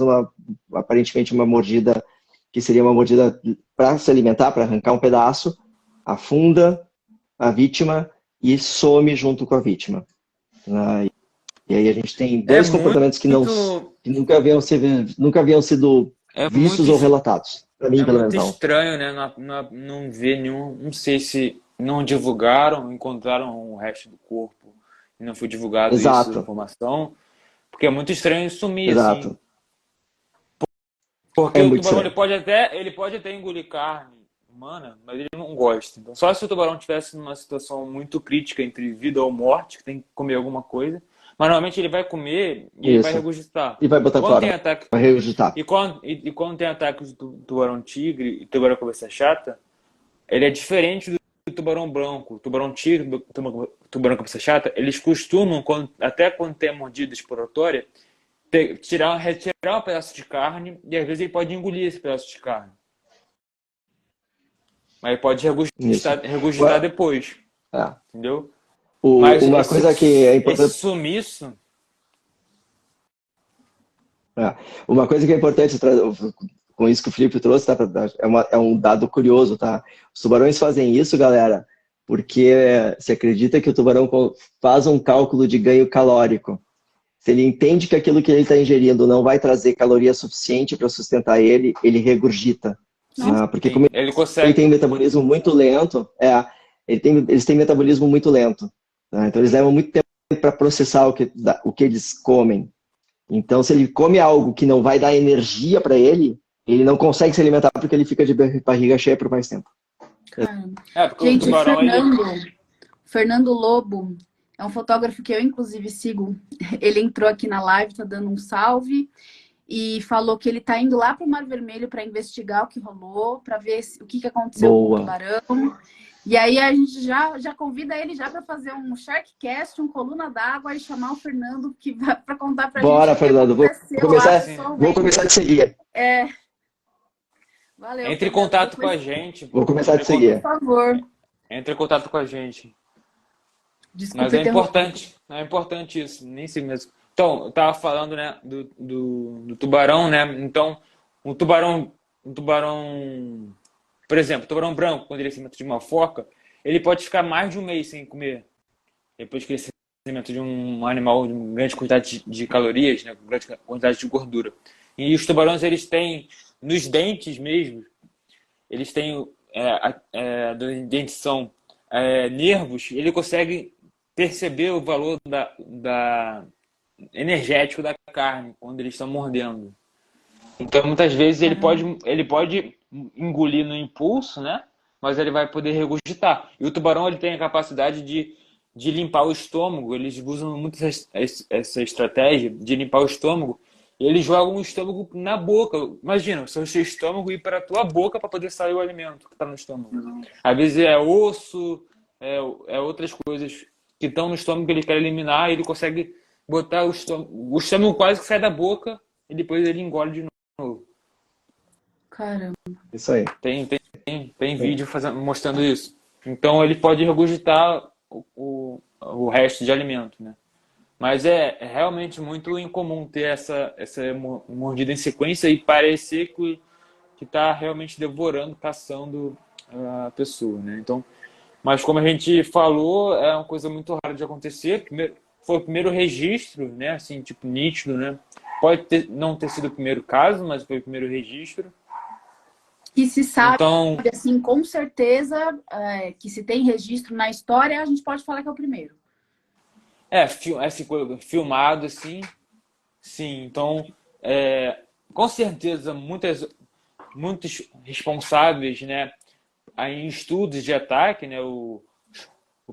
aparentemente uma mordida, que seria uma mordida para se alimentar, para arrancar um pedaço, afunda a vítima e some junto com a vítima. Né? E aí a gente tem é dois comportamentos muito, que nunca haviam sido é muito, vistos ou relatados. Para mim, é pelo menos, muito não. estranho, né? Não ver nenhum, não sei se não divulgaram, encontraram o resto do corpo e não foi divulgado isso, a Exato, informação, porque é muito estranho sumir assim. exato. Porque É o muito tubarão estranho. ele pode até engolir carne humana, mas ele não gosta. Então, só se o tubarão estivesse numa situação muito crítica entre vida ou morte, que tem que comer alguma coisa, mas normalmente ele vai comer e ele vai Isso. regurgitar. E vai botar Quando tem fora. ataque Vai regurgitar. quando tem ataques do tubarão tigre e tubarão cabeça chata, ele é diferente do tubarão branco. O tubarão tigre, do tubarão cabeça chata, eles costumam, até quando tem a mordida exploratória, retirar um pedaço de carne e às vezes ele pode engolir esse pedaço de carne. Mas ele pode Isso. regurgitar depois, É. entendeu? Mas Uma coisa que é esse importante. sumiço, Uma coisa que é importante com isso que o Felipe trouxe, tá? É um dado curioso, tá? Os tubarões fazem isso, galera, porque se acredita que o tubarão faz um cálculo de ganho calórico. Se ele entende que aquilo que ele está ingerindo não vai trazer caloria suficiente para sustentar ele, ele regurgita. Nossa, Porque como sim, ele ele tem consegue. um metabolismo muito lento, eles têm metabolismo muito lento. Tá? Então eles levam muito tempo para processar o que eles comem. Então, se ele come algo que não vai dar energia para ele, ele não consegue se alimentar porque ele fica de barriga cheia por mais tempo. caramba. Porque o Gente, o tubarão, ele. Fernando Lobo, é um fotógrafo que eu, inclusive, sigo. Ele entrou aqui na live, tá dando um salve. E falou que ele tá indo lá para o Mar Vermelho para investigar o que rolou, para ver o que aconteceu com o Boa. tubarão. E aí a gente já convida ele já para fazer um Sharkcast, um Coluna d'Água e chamar o Fernando para contar para a gente Bora, o que Fernando. aconteceu lá Vou começar a te seguir. Valeu, Entre em Fernando. contato com Depois, a gente. Vou começar a te por seguir. favor. Entre em contato com a gente. Mas Desculpa interromper. é importante isso, nem sei mesmo. Então, eu tava falando, né, do tubarão, né? Então, um tubarão, por exemplo, tubarão branco, quando ele se alimenta de uma foca, ele pode ficar mais de um mês sem comer. Depois que ele se alimenta de um animal de uma grande quantidade de calorias, né, com grande quantidade de gordura. E os tubarões, eles têm, nos dentes mesmo, eles têm, da dentição, nervos, ele consegue perceber o valor da energético da carne quando eles estão mordendo. Então, muitas vezes ele pode engolir no impulso, né? Mas ele vai poder regurgitar. E o tubarão ele tem a capacidade de limpar o estômago. Eles usam muito essa estratégia de limpar o estômago. E eles jogam o estômago na boca. Imagina, o seu estômago ir para a tua boca para poder sair o alimento que está no estômago. Às vezes é osso, é outras coisas que estão no estômago que ele quer eliminar, e ele consegue botar o estômago quase que sai da boca e depois ele engole de novo. Caramba. Isso aí. Tem vídeo mostrando isso. Então ele pode regurgitar o resto de alimento, né? Mas é realmente muito incomum ter essa mordida em sequência e parecer que está realmente devorando, caçando a pessoa, né? Então, mas como a gente falou, é uma coisa muito rara de acontecer. Foi o primeiro registro, né? Assim, tipo, nítido, né? Pode não ter sido o primeiro caso, mas foi o primeiro registro. Que se sabe, Então, assim, com certeza, que se tem registro na história, a gente pode falar que é o primeiro. filmado assim, sim. Então, com certeza, muitos responsáveis, né, em estudos de ataque, né, o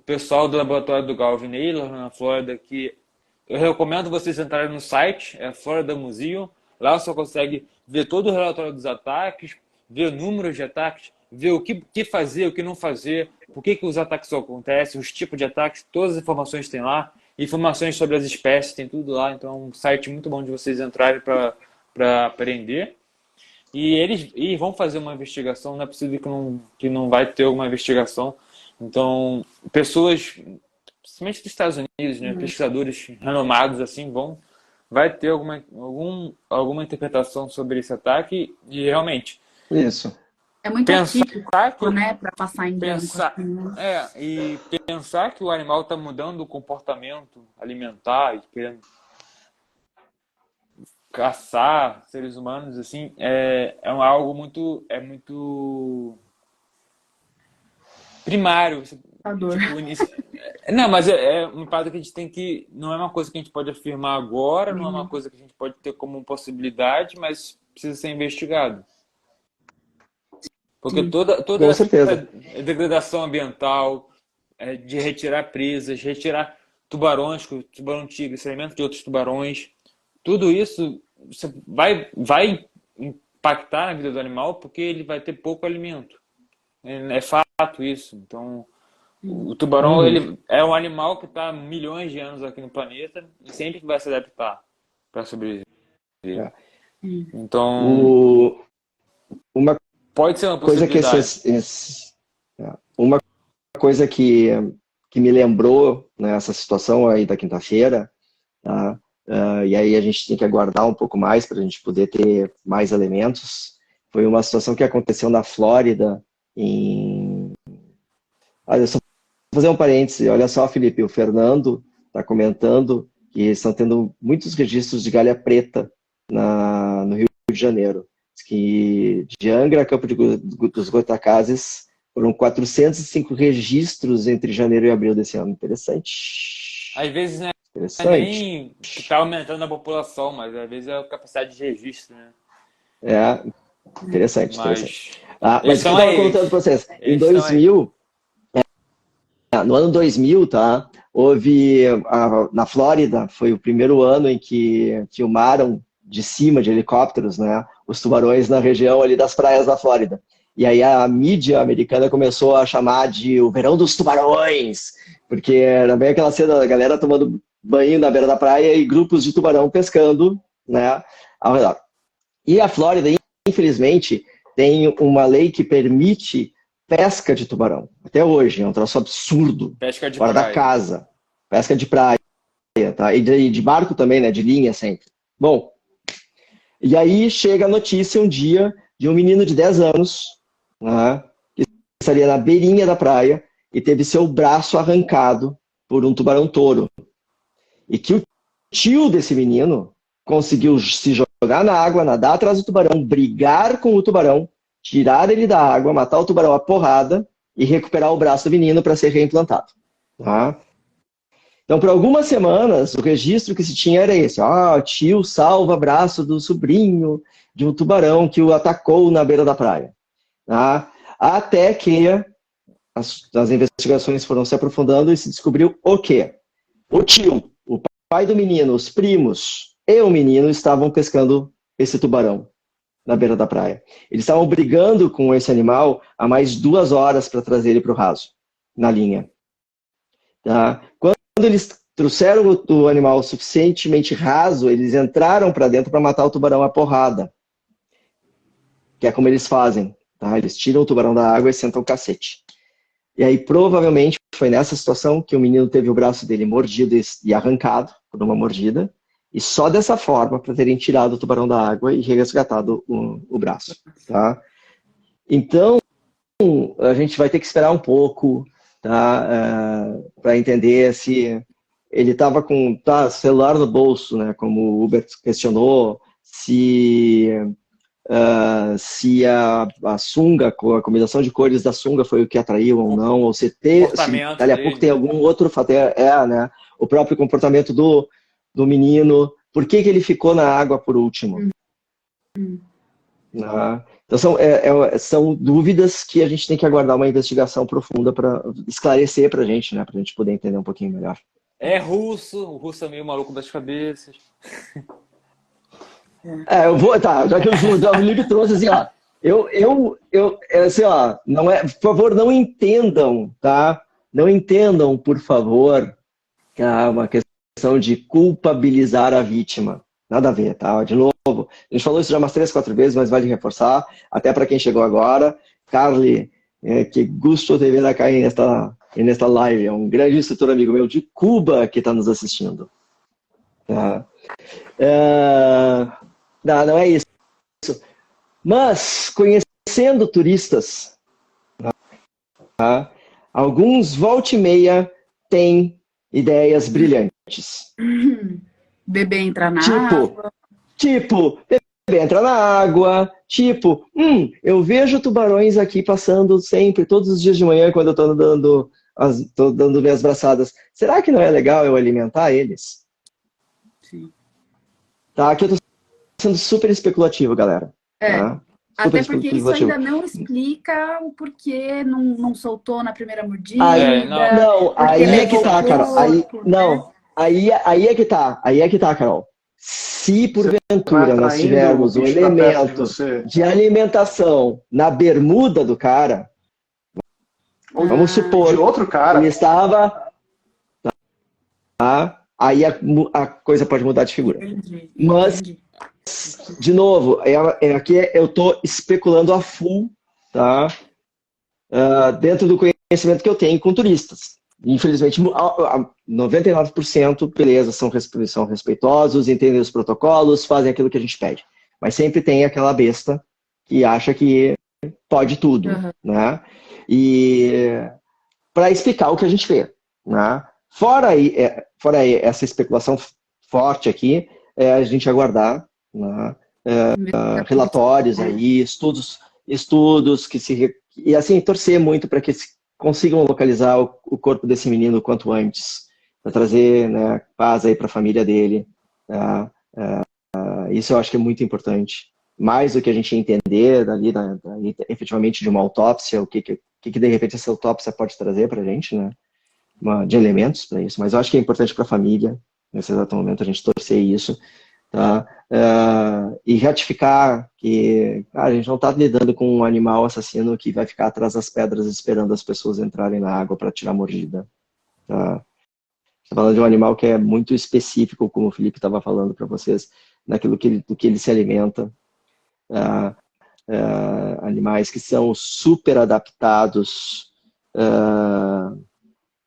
pessoal do laboratório do Galvin Naylor, na Flórida, que eu recomendo vocês entrarem no site, Florida Museum. Lá você consegue ver todo o relatório dos ataques, ver números de ataques, ver o que fazer, o que não fazer, por que os ataques acontecem, os tipos de ataques, todas as informações tem lá. Informações sobre as espécies, tem tudo lá. Então é um site muito bom de vocês entrarem para aprender. E eles vão fazer uma investigação, não é possível que não vai ter alguma investigação. Então, pessoas, principalmente dos Estados Unidos, né, pesquisadores renomados assim, vai ter alguma interpretação sobre esse ataque e realmente Isso. É muito pensar atípico, né, para passar em branco. Assim, né? E pensar que o animal está mudando o comportamento alimentar e querendo caçar seres humanos assim algo muito primário. Não, mas é uma parada que a gente não é uma coisa que a gente pode afirmar agora, não é uma coisa que a gente pode ter como possibilidade, mas precisa ser investigado. Porque toda essa degradação ambiental, de retirar presas, retirar tubarões, tubarão-tigre, se alimenta de outros tubarões, tudo isso vai impactar na vida do animal porque ele vai ter pouco alimento. É fato isso. Então, o tubarão ele é um animal que está há milhões de anos aqui no planeta e sempre vai se adaptar para sobreviver. Então, uma pode ser uma coisa uma coisa que me lembrou nessa situação aí da quinta-feira, tá? E aí a gente tem que aguardar um pouco mais para a gente poder ter mais elementos. Foi uma situação que aconteceu na Flórida. Olha, só vou fazer um parêntese. Olha só, Felipe, o Fernando está comentando que estão tendo muitos registros de galha preta no Rio de Janeiro. Diz que de Angra a Campo dos Goitacazes foram 405 registros entre janeiro e abril desse ano. Interessante. Às vezes, né? Nem que está aumentando a população, mas às vezes é a capacidade de registro, né? Interessante. Mas o que eu estava contando para vocês, em 2000, no ano 2000, tá, houve, na Flórida, foi o primeiro ano em que filmaram de cima, de helicópteros, né, os tubarões na região ali das praias da Flórida. E aí a mídia americana começou a chamar de o verão dos tubarões, porque era bem aquela cena da galera tomando banho na beira da praia e grupos de tubarão pescando, né, ao redor. E a Flórida, infelizmente, tem uma lei que permite pesca de tubarão. Até hoje, é um troço absurdo. Pesca de fora praia. Da casa. Pesca de praia, tá? E de barco também, né? De linha sempre. Bom, e aí chega a notícia um dia de um menino de 10 anos, né, que estaria na beirinha da praia e teve seu braço arrancado por um tubarão-touro. E que o tio desse menino conseguiu se jogar na água, nadar atrás do tubarão, brigar com o tubarão, tirar ele da água, matar o tubarão à porrada e recuperar o braço do menino para ser reimplantado. Tá? Então, por algumas semanas, o registro que se tinha era esse. Tio salva braço do sobrinho de um tubarão que o atacou na beira da praia. Tá? Até que as investigações foram se aprofundando e se descobriu o quê? O tio, o pai do menino, os primos e o menino estavam pescando esse tubarão na beira da praia. Eles estavam brigando com esse animal há mais 2 horas para trazer ele para o raso, na linha. Tá? Quando eles trouxeram o animal suficientemente raso, eles entraram para dentro para matar o tubarão à porrada. Que é como eles fazem. Tá? Eles tiram o tubarão da água e sentam o cacete. E aí, provavelmente, foi nessa situação que o menino teve o braço dele mordido e arrancado por uma mordida. E só dessa forma, para terem tirado o tubarão da água e resgatado o braço. Tá? Então, a gente vai ter que esperar um pouco, tá? Para entender se ele estava com celular no bolso, né? Como o Hubert questionou, se se a sunga, a combinação de cores da sunga foi o que atraiu ou não, ou se dali a pouco tem algum outro fator, né? O próprio comportamento do menino, por que ele ficou na água por último? Então são dúvidas que a gente tem que aguardar uma investigação profunda para esclarecer para a gente, né? Para a gente poder entender um pouquinho melhor. O russo é meio maluco das cabeças. Já que o Felipe trouxe assim, ó, assim, ó, não é, por favor, não entendam, tá? Não entendam, por favor, que é uma questão de culpabilizar a vítima. Nada a ver, tá? De novo, a gente falou isso já umas 3, 4 vezes, mas vale reforçar, até para quem chegou agora. Carly, que gusto de ver acá nesta live, é um grande instrutor amigo meu de Cuba que está nos assistindo. Tá? Não é isso. Mas, conhecendo turistas, tá? Alguns volta e meia têm ideias brilhantes. Bebê entra na água. Bebê entra na água. Eu vejo tubarões aqui passando sempre, todos os dias de manhã, quando eu tô dando minhas braçadas. Será que não é legal eu alimentar eles? Sim. Tá, aqui eu tô sendo super especulativo, galera. Tá? Até porque isso ainda não explica o porquê não soltou na primeira mordida. Aí é que tá, Carol. Aí é que tá, Carol. Se porventura nós tivermos um elemento de alimentação na bermuda do cara, vamos supor de outro cara, ele estava, tá? Aí a coisa pode mudar de figura. Entendi. Mas, de novo, aqui eu estou especulando a full, tá? Dentro do conhecimento que eu tenho com turistas. Infelizmente, 99%, beleza, são respeitosos, entendem os protocolos, fazem aquilo que a gente pede. Mas sempre tem aquela besta que acha que pode tudo, né? E para explicar o que a gente vê, né? Fora aí essa especulação forte aqui, a gente aguardar, né? Relatórios aí, estudos que e assim, torcer muito para que consigam localizar o corpo desse menino o quanto antes, para trazer, né, paz aí para a família dele. Isso eu acho que é muito importante. Mais do que a gente entender dali, efetivamente, de uma autópsia, o que de repente essa autópsia pode trazer para a gente, né? De elementos para isso. Mas eu acho que é importante para a família, nesse exato momento, a gente torcer isso. Tá? E ratificar que a gente não está lidando com um animal assassino que vai ficar atrás das pedras esperando as pessoas entrarem na água para tirar a mordida. Tá? Está falando de um animal que é muito específico, como o Felipe estava falando para vocês, naquilo do que ele se alimenta. Animais que são super adaptados.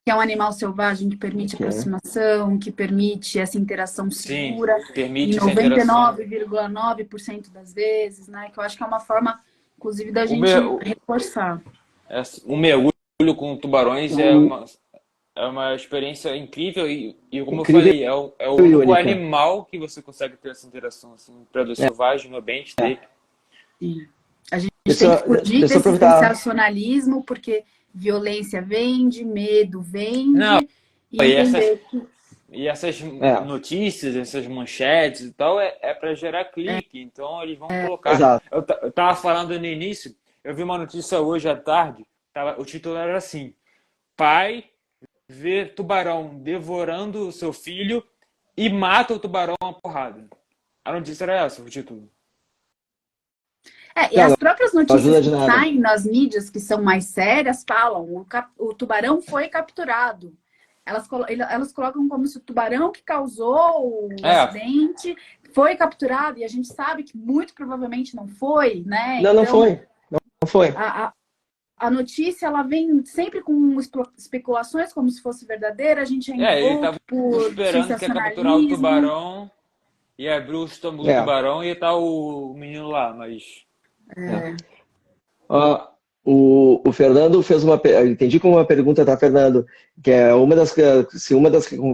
Que é um animal selvagem que permite aproximação, que permite essa interação segura. Sim, permite em 99,9% das vezes, né? Que eu acho que é uma forma, inclusive, da gente reforçar. O mergulho com tubarões é uma experiência incrível e como eu falei, é o único animal que você consegue ter essa interação assim, predador selvagem no ambiente dele. Sim. A gente tem que fugir desse sensacionalismo, porque violência vende, medo vende. E essas notícias, essas manchetes e tal, é para gerar clique. Então eles vão colocar. Exato. Eu tava falando no início, eu vi uma notícia hoje à tarde, o título era assim: pai vê tubarão devorando o seu filho e mata o tubarão a porrada. A notícia era essa, o título. E as próprias notícias que saem nas mídias, que são mais sérias, falam o tubarão foi capturado. Elas colocam como se o tubarão que causou o acidente foi capturado, e a gente sabe que muito provavelmente não foi, né? Não foi. A notícia, ela vem sempre com especulações como se fosse verdadeira, a gente ele estava esperando que ia capturar o tubarão e abrir o estômago do tubarão e ia estar o menino lá, mas... O Fernando fez entendi como uma pergunta, tá, Fernando? Que é uma das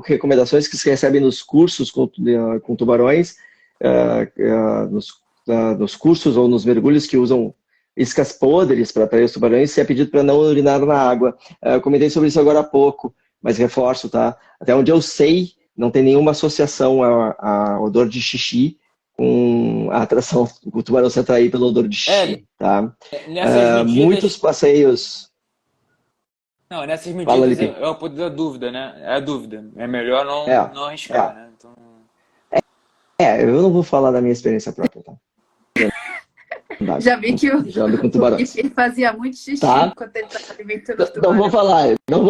recomendações que se recebe nos cursos com tubarões, nos nos cursos ou nos mergulhos que usam iscas podres para atrair os tubarões, se é pedido para não urinar na água. Eu comentei sobre isso agora há pouco, mas reforço, tá? Até onde eu sei, não tem nenhuma associação a odor de xixi com a atração, o tubarão se atrair pelo odor de xixi, tá? Nessas medidas... Muitos passeios... Não, nessas Fala, medidas Lipe. é o poder da dúvida, né? É a dúvida. É melhor não arriscar, né? Então... eu não vou falar da minha experiência própria, tá? Já vi que Já ando com tubarões. ele fazia muito xixi Tá. quando ele estava alimentando o Não tubarão. vou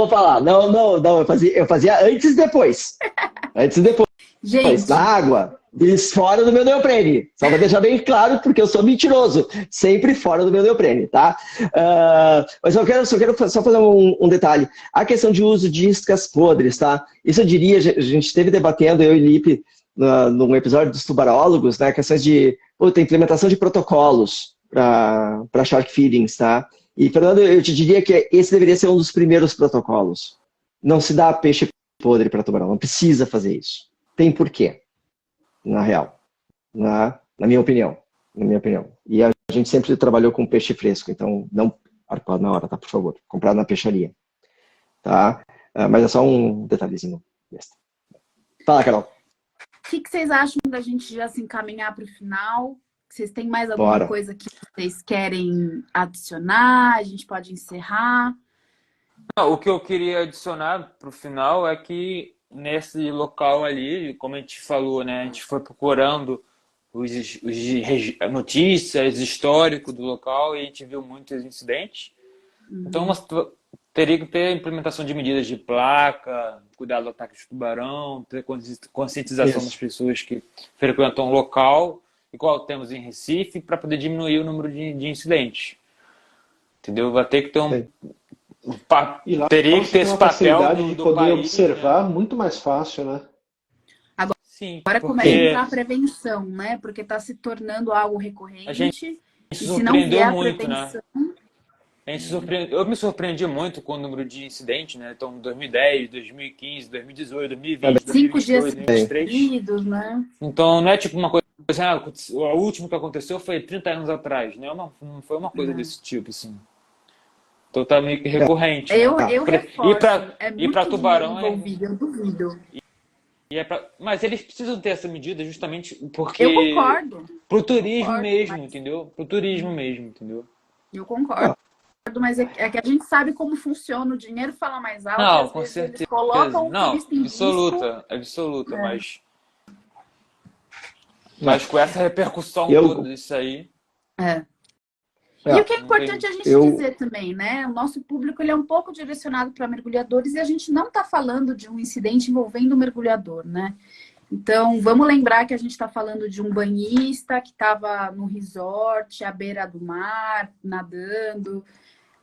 falar. Não, eu fazia antes e depois. Antes e depois. Gente, Na água, e fora do meu neoprene. Só para deixar bem claro, porque eu sou mentiroso. Sempre fora do meu neoprene, tá? Mas eu quero só fazer um detalhe. A questão de uso de iscas podres, tá? Isso eu diria, a gente esteve debatendo, eu e Lipe, num episódio dos tubarólogos, né? Questões de implementação de protocolos para shark feedings, tá? E, Fernando, eu te diria que esse deveria ser um dos primeiros protocolos. Não se dá peixe podre para tubarão, não precisa fazer isso. Tem porquê, na real, na minha opinião. E a gente sempre trabalhou com peixe fresco, então não arpar na hora, tá? Por favor, comprar na peixaria, tá? Mas é só um detalhezinho. Fala, Carol. o que vocês acham da gente já se encaminhar para o final? Vocês têm mais alguma coisa que vocês querem adicionar? A gente pode encerrar? Não, o que eu queria adicionar para o final é que nesse local ali, como a gente falou, né? A gente foi procurando notícias, histórico do local e a gente viu muitos incidentes. Então, teria que ter implementação de medidas de placa, cuidado do ataque de tubarão, ter conscientização das pessoas que frequentam o local, igual temos em Recife, para poder diminuir o número de incidentes. Entendeu? Vai ter que ter E lá teria que ter esse papel de do poder país, observar né? muito mais fácil, né? Sim, Agora começa a entrar a prevenção, né? Porque está se tornando algo recorrente. A gente e se se não vier a muito, prevenção... né? Eu me surpreendi muito com o número de incidentes, né? Então, 2010, 2015, 2018, 2020, 5 dias 2023. seguidos, né? Então, não é tipo uma coisa assim, o último que aconteceu foi 30 anos atrás, né? Não foi uma coisa desse tipo, assim. Então tá meio que recorrente. Eu Né? reforço, é E muito para tubarão envolvido, eu duvido. Mas eles precisam ter essa medida justamente porque... Eu concordo. Pro turismo Concordo, mesmo, mas... entendeu? Pro turismo mesmo, entendeu? Eu concordo. Mas é que a gente sabe como funciona, o dinheiro fala mais alto, Não, às com vezes certeza. eles colocam o Não, turista em risco. absoluta, mas com essa repercussão toda disso aí... E o que é importante a gente dizer também, né? O nosso público ele é um pouco direcionado para mergulhadores e a gente não está falando de um incidente envolvendo o mergulhador, né? Então, vamos lembrar que a gente está falando de um banhista que estava no resort, à beira do mar, nadando,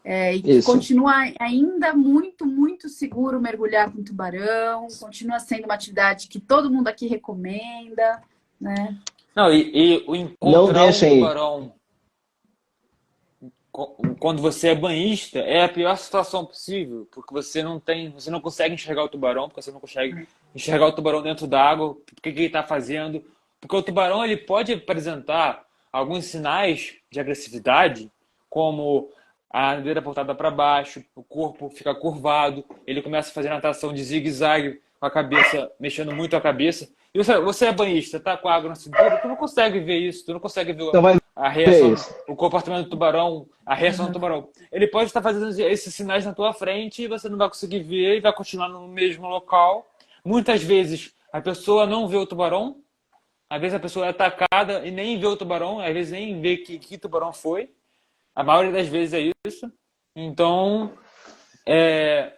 e que continua ainda muito, muito seguro mergulhar com tubarão, continua sendo uma atividade que todo mundo aqui recomenda, né? Não, e o encontrar um tubarão quando você é banhista é a pior situação possível, porque você não consegue enxergar o tubarão, porque você não consegue enxergar o tubarão dentro da água, o que ele está fazendo, porque o tubarão ele pode apresentar alguns sinais de agressividade, como a nadadeira apontada para baixo, o corpo fica curvado, ele começa a fazer natação de zigue-zague com a cabeça, mexendo muito a cabeça. E você é banhista, tá com a água na cintura, tu não consegue ver isso, tu não consegue ver a reação, o comportamento do tubarão, a reação do tubarão. Ele pode estar fazendo esses sinais na tua frente e você não vai conseguir ver e vai continuar no mesmo local. Muitas vezes a pessoa não vê o tubarão, às vezes a pessoa é atacada e nem vê o tubarão, às vezes nem vê que tubarão foi. A maioria das vezes é isso. Então, é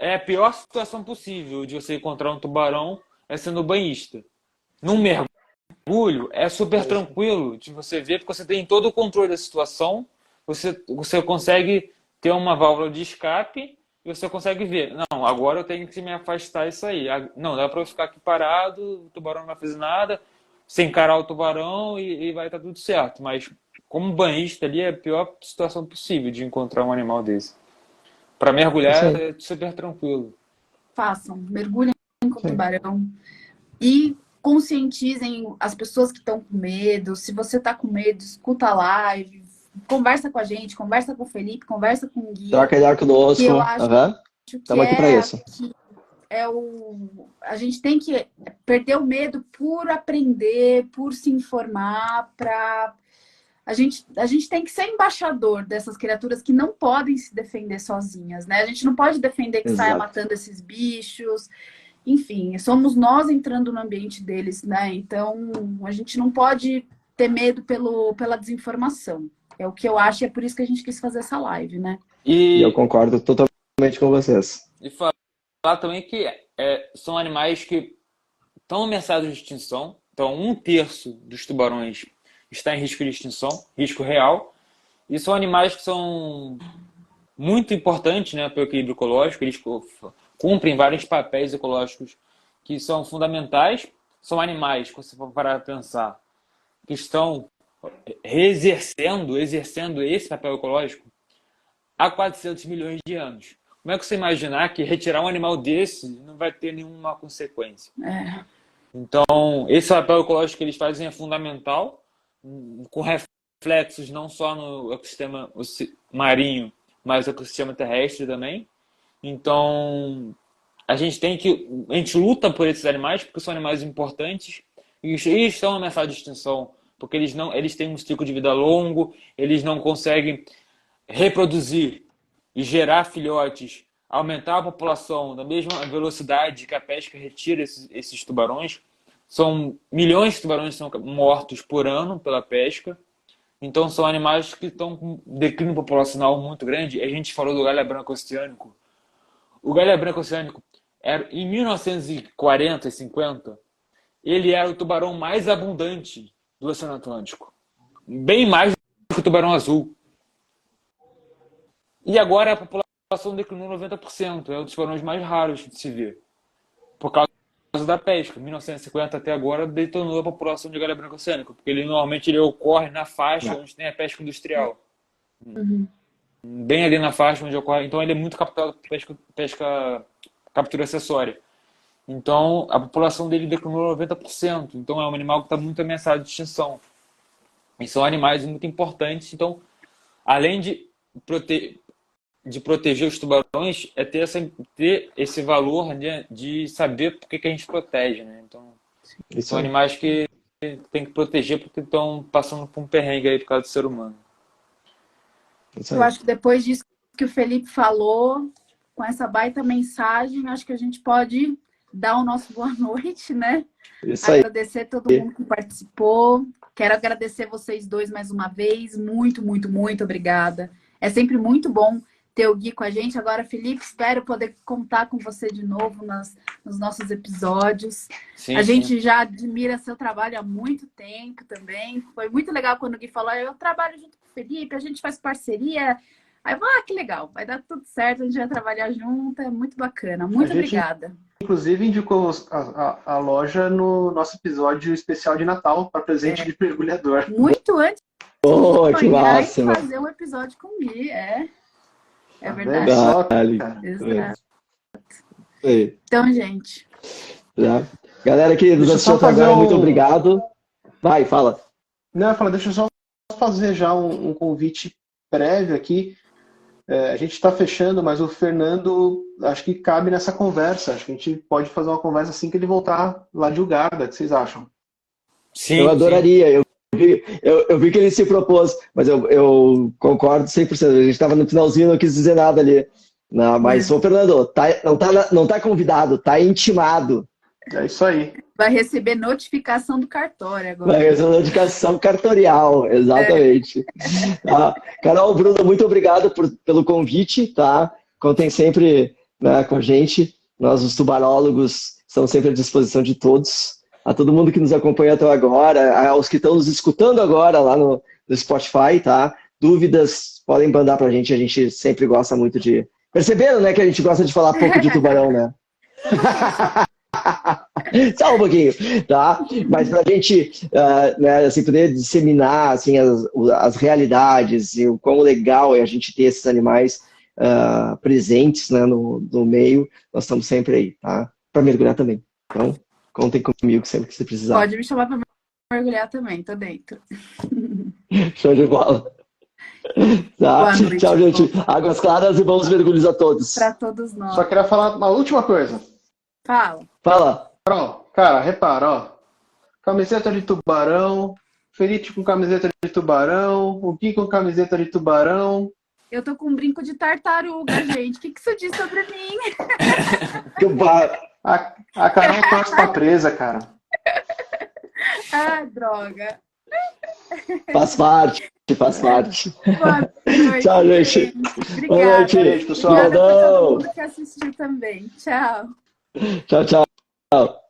a pior situação possível de você encontrar um tubarão é sendo banhista. Num mergulho, é super tranquilo de você ver, porque você tem todo o controle da situação, você consegue ter uma válvula de escape e você consegue ver. Não, agora eu tenho que me afastar disso aí. Não, dá para eu ficar aqui parado, o tubarão não vai fazer nada, sem encarar o tubarão e vai estar tudo certo. Mas como banhista ali é a pior situação possível de encontrar um animal desse. Para mergulhar é super tranquilo. Façam, mergulhem com o tubarão. E conscientizem as pessoas que estão com medo. Se você está com medo, escuta a live, conversa com a gente, conversa com o Felipe, conversa com o Gui. Troca ideia conosco. Que eu acho que Estamos aqui para isso. A gente tem que perder o medo por aprender, por se informar, a gente tem que ser embaixador dessas criaturas que não podem se defender sozinhas, né? A gente não pode defender que saia matando esses bichos. Enfim, somos nós entrando no ambiente deles, né? Então, a gente não pode ter medo pela desinformação. É o que eu acho, e é por isso que a gente quis fazer essa live, né? E eu concordo totalmente com vocês. E falar também que são animais que estão ameaçados de extinção. Então, 1/3 dos tubarões está em risco de extinção, risco real. E são animais que são muito importantes, né, para o equilíbrio ecológico. Eles cumprem vários papéis ecológicos que são fundamentais. São animais, se você for parar para pensar, que estão exercendo esse papel ecológico há 400 milhões de anos. Como é que você imaginar que retirar um animal desse não vai ter nenhuma consequência? Então, esse papel ecológico que eles fazem é fundamental, com reflexos não só no ecossistema marinho, mas no ecossistema terrestre também. Então, a gente luta por esses animais porque são animais importantes e estão ameaçados de extinção, porque eles têm um ciclo de vida longo, eles não conseguem reproduzir e gerar filhotes, aumentar a população da mesma velocidade que a pesca retira esses tubarões. São milhões de tubarões que são mortos por ano pela pesca. Então são animais que estão com declínio populacional muito grande. A gente falou do galho branco oceânico. O galho branco oceânico, em 1940 e 50, ele era o tubarão mais abundante do Oceano Atlântico. Bem mais do que o tubarão azul. E agora a população declinou 90%. É um dos tubarões mais raros de se ver. Por causa da pesca. 1950 até agora detonou a população de galho branco oceânico. Porque normalmente ele ocorre na faixa onde tem a pesca industrial. Bem ali na faixa onde ocorre. Então ele é muito captado por captura acessória. Então a população dele declinou 90%. Então é um animal que está muito ameaçado de extinção. E são animais muito importantes. Então, além de proteger os tubarões, é ter esse valor de saber por que a gente protege, né? Então, são animais que tem que proteger porque estão passando por um perrengue aí por causa do ser humano. Eu acho que depois disso que o Felipe falou, com essa baita mensagem, acho que a gente pode dar o nosso boa noite, né? Agradecer todo mundo que participou. Quero agradecer vocês dois mais uma vez. Muito, muito, muito obrigada. É sempre muito bom ter o Gui com a gente. Agora, Felipe, espero poder contar com você de novo nos nossos episódios. Sim, a gente já admira seu trabalho há muito tempo também. Foi muito legal quando o Gui falou, eu trabalho junto com o Felipe, a gente faz parceria. Aí, que legal, vai dar tudo certo, a gente vai trabalhar junto, é muito bacana. Muito obrigada. Inclusive, indicou a loja no nosso episódio especial de Natal para presente de mergulhador. Muito antes que máximo. fazer um episódio com o Gui, é verdade. Exato. Então, gente. Galera que nos assistiu agora, muito obrigado. Vai, fala. Não, deixa eu só fazer já um convite prévio aqui. A gente está fechando, mas o Fernando acho que cabe nessa conversa. Acho que a gente pode fazer uma conversa assim que ele voltar lá de Ugarda. O que vocês acham? Sim, eu adoraria. Eu vi que ele se propôs, mas eu concordo 100%. A gente estava no finalzinho, não quis dizer nada ali. Não, mas, ô Fernando, não tá convidado, tá intimado. É isso aí. Vai receber notificação do cartório agora. Vai receber notificação cartorial, exatamente. Carol, Bruno, muito obrigado pelo convite, tá? Contem sempre, né, com a gente. Nós, os tubarólogos, estamos sempre à disposição de todos. A todo mundo que nos acompanha até agora, aos que estão nos escutando agora lá no Spotify, tá? Dúvidas, podem mandar pra gente sempre gosta muito de... Perceberam, né, que a gente gosta de falar pouco de tubarão, né? Só um pouquinho, tá? Mas pra gente né, assim, poder disseminar assim, as realidades e o quão legal é a gente ter esses animais presentes, né, no meio, nós estamos sempre aí, tá? Para mergulhar também. Então, Contem comigo sempre que você precisar. Pode me chamar para mergulhar também, tô dentro. Show de bola. Tá. Tchau, gente. Águas claras e bons mergulhos a todos. Para todos nós. Só queria falar uma última coisa. Fala. Fala. Cara, repara, ó. Camiseta de tubarão, Felipe com camiseta de tubarão, o Gui com camiseta de tubarão. Eu tô com um brinco de tartaruga, gente. O que isso diz sobre mim? A Carol torce pra presa, cara. Ah, droga. Faz parte. Boa noite. Tchau, gente. Obrigada. Boa noite, pessoal. Obrigada por todo mundo que assistiu também. Tchau. Tchau.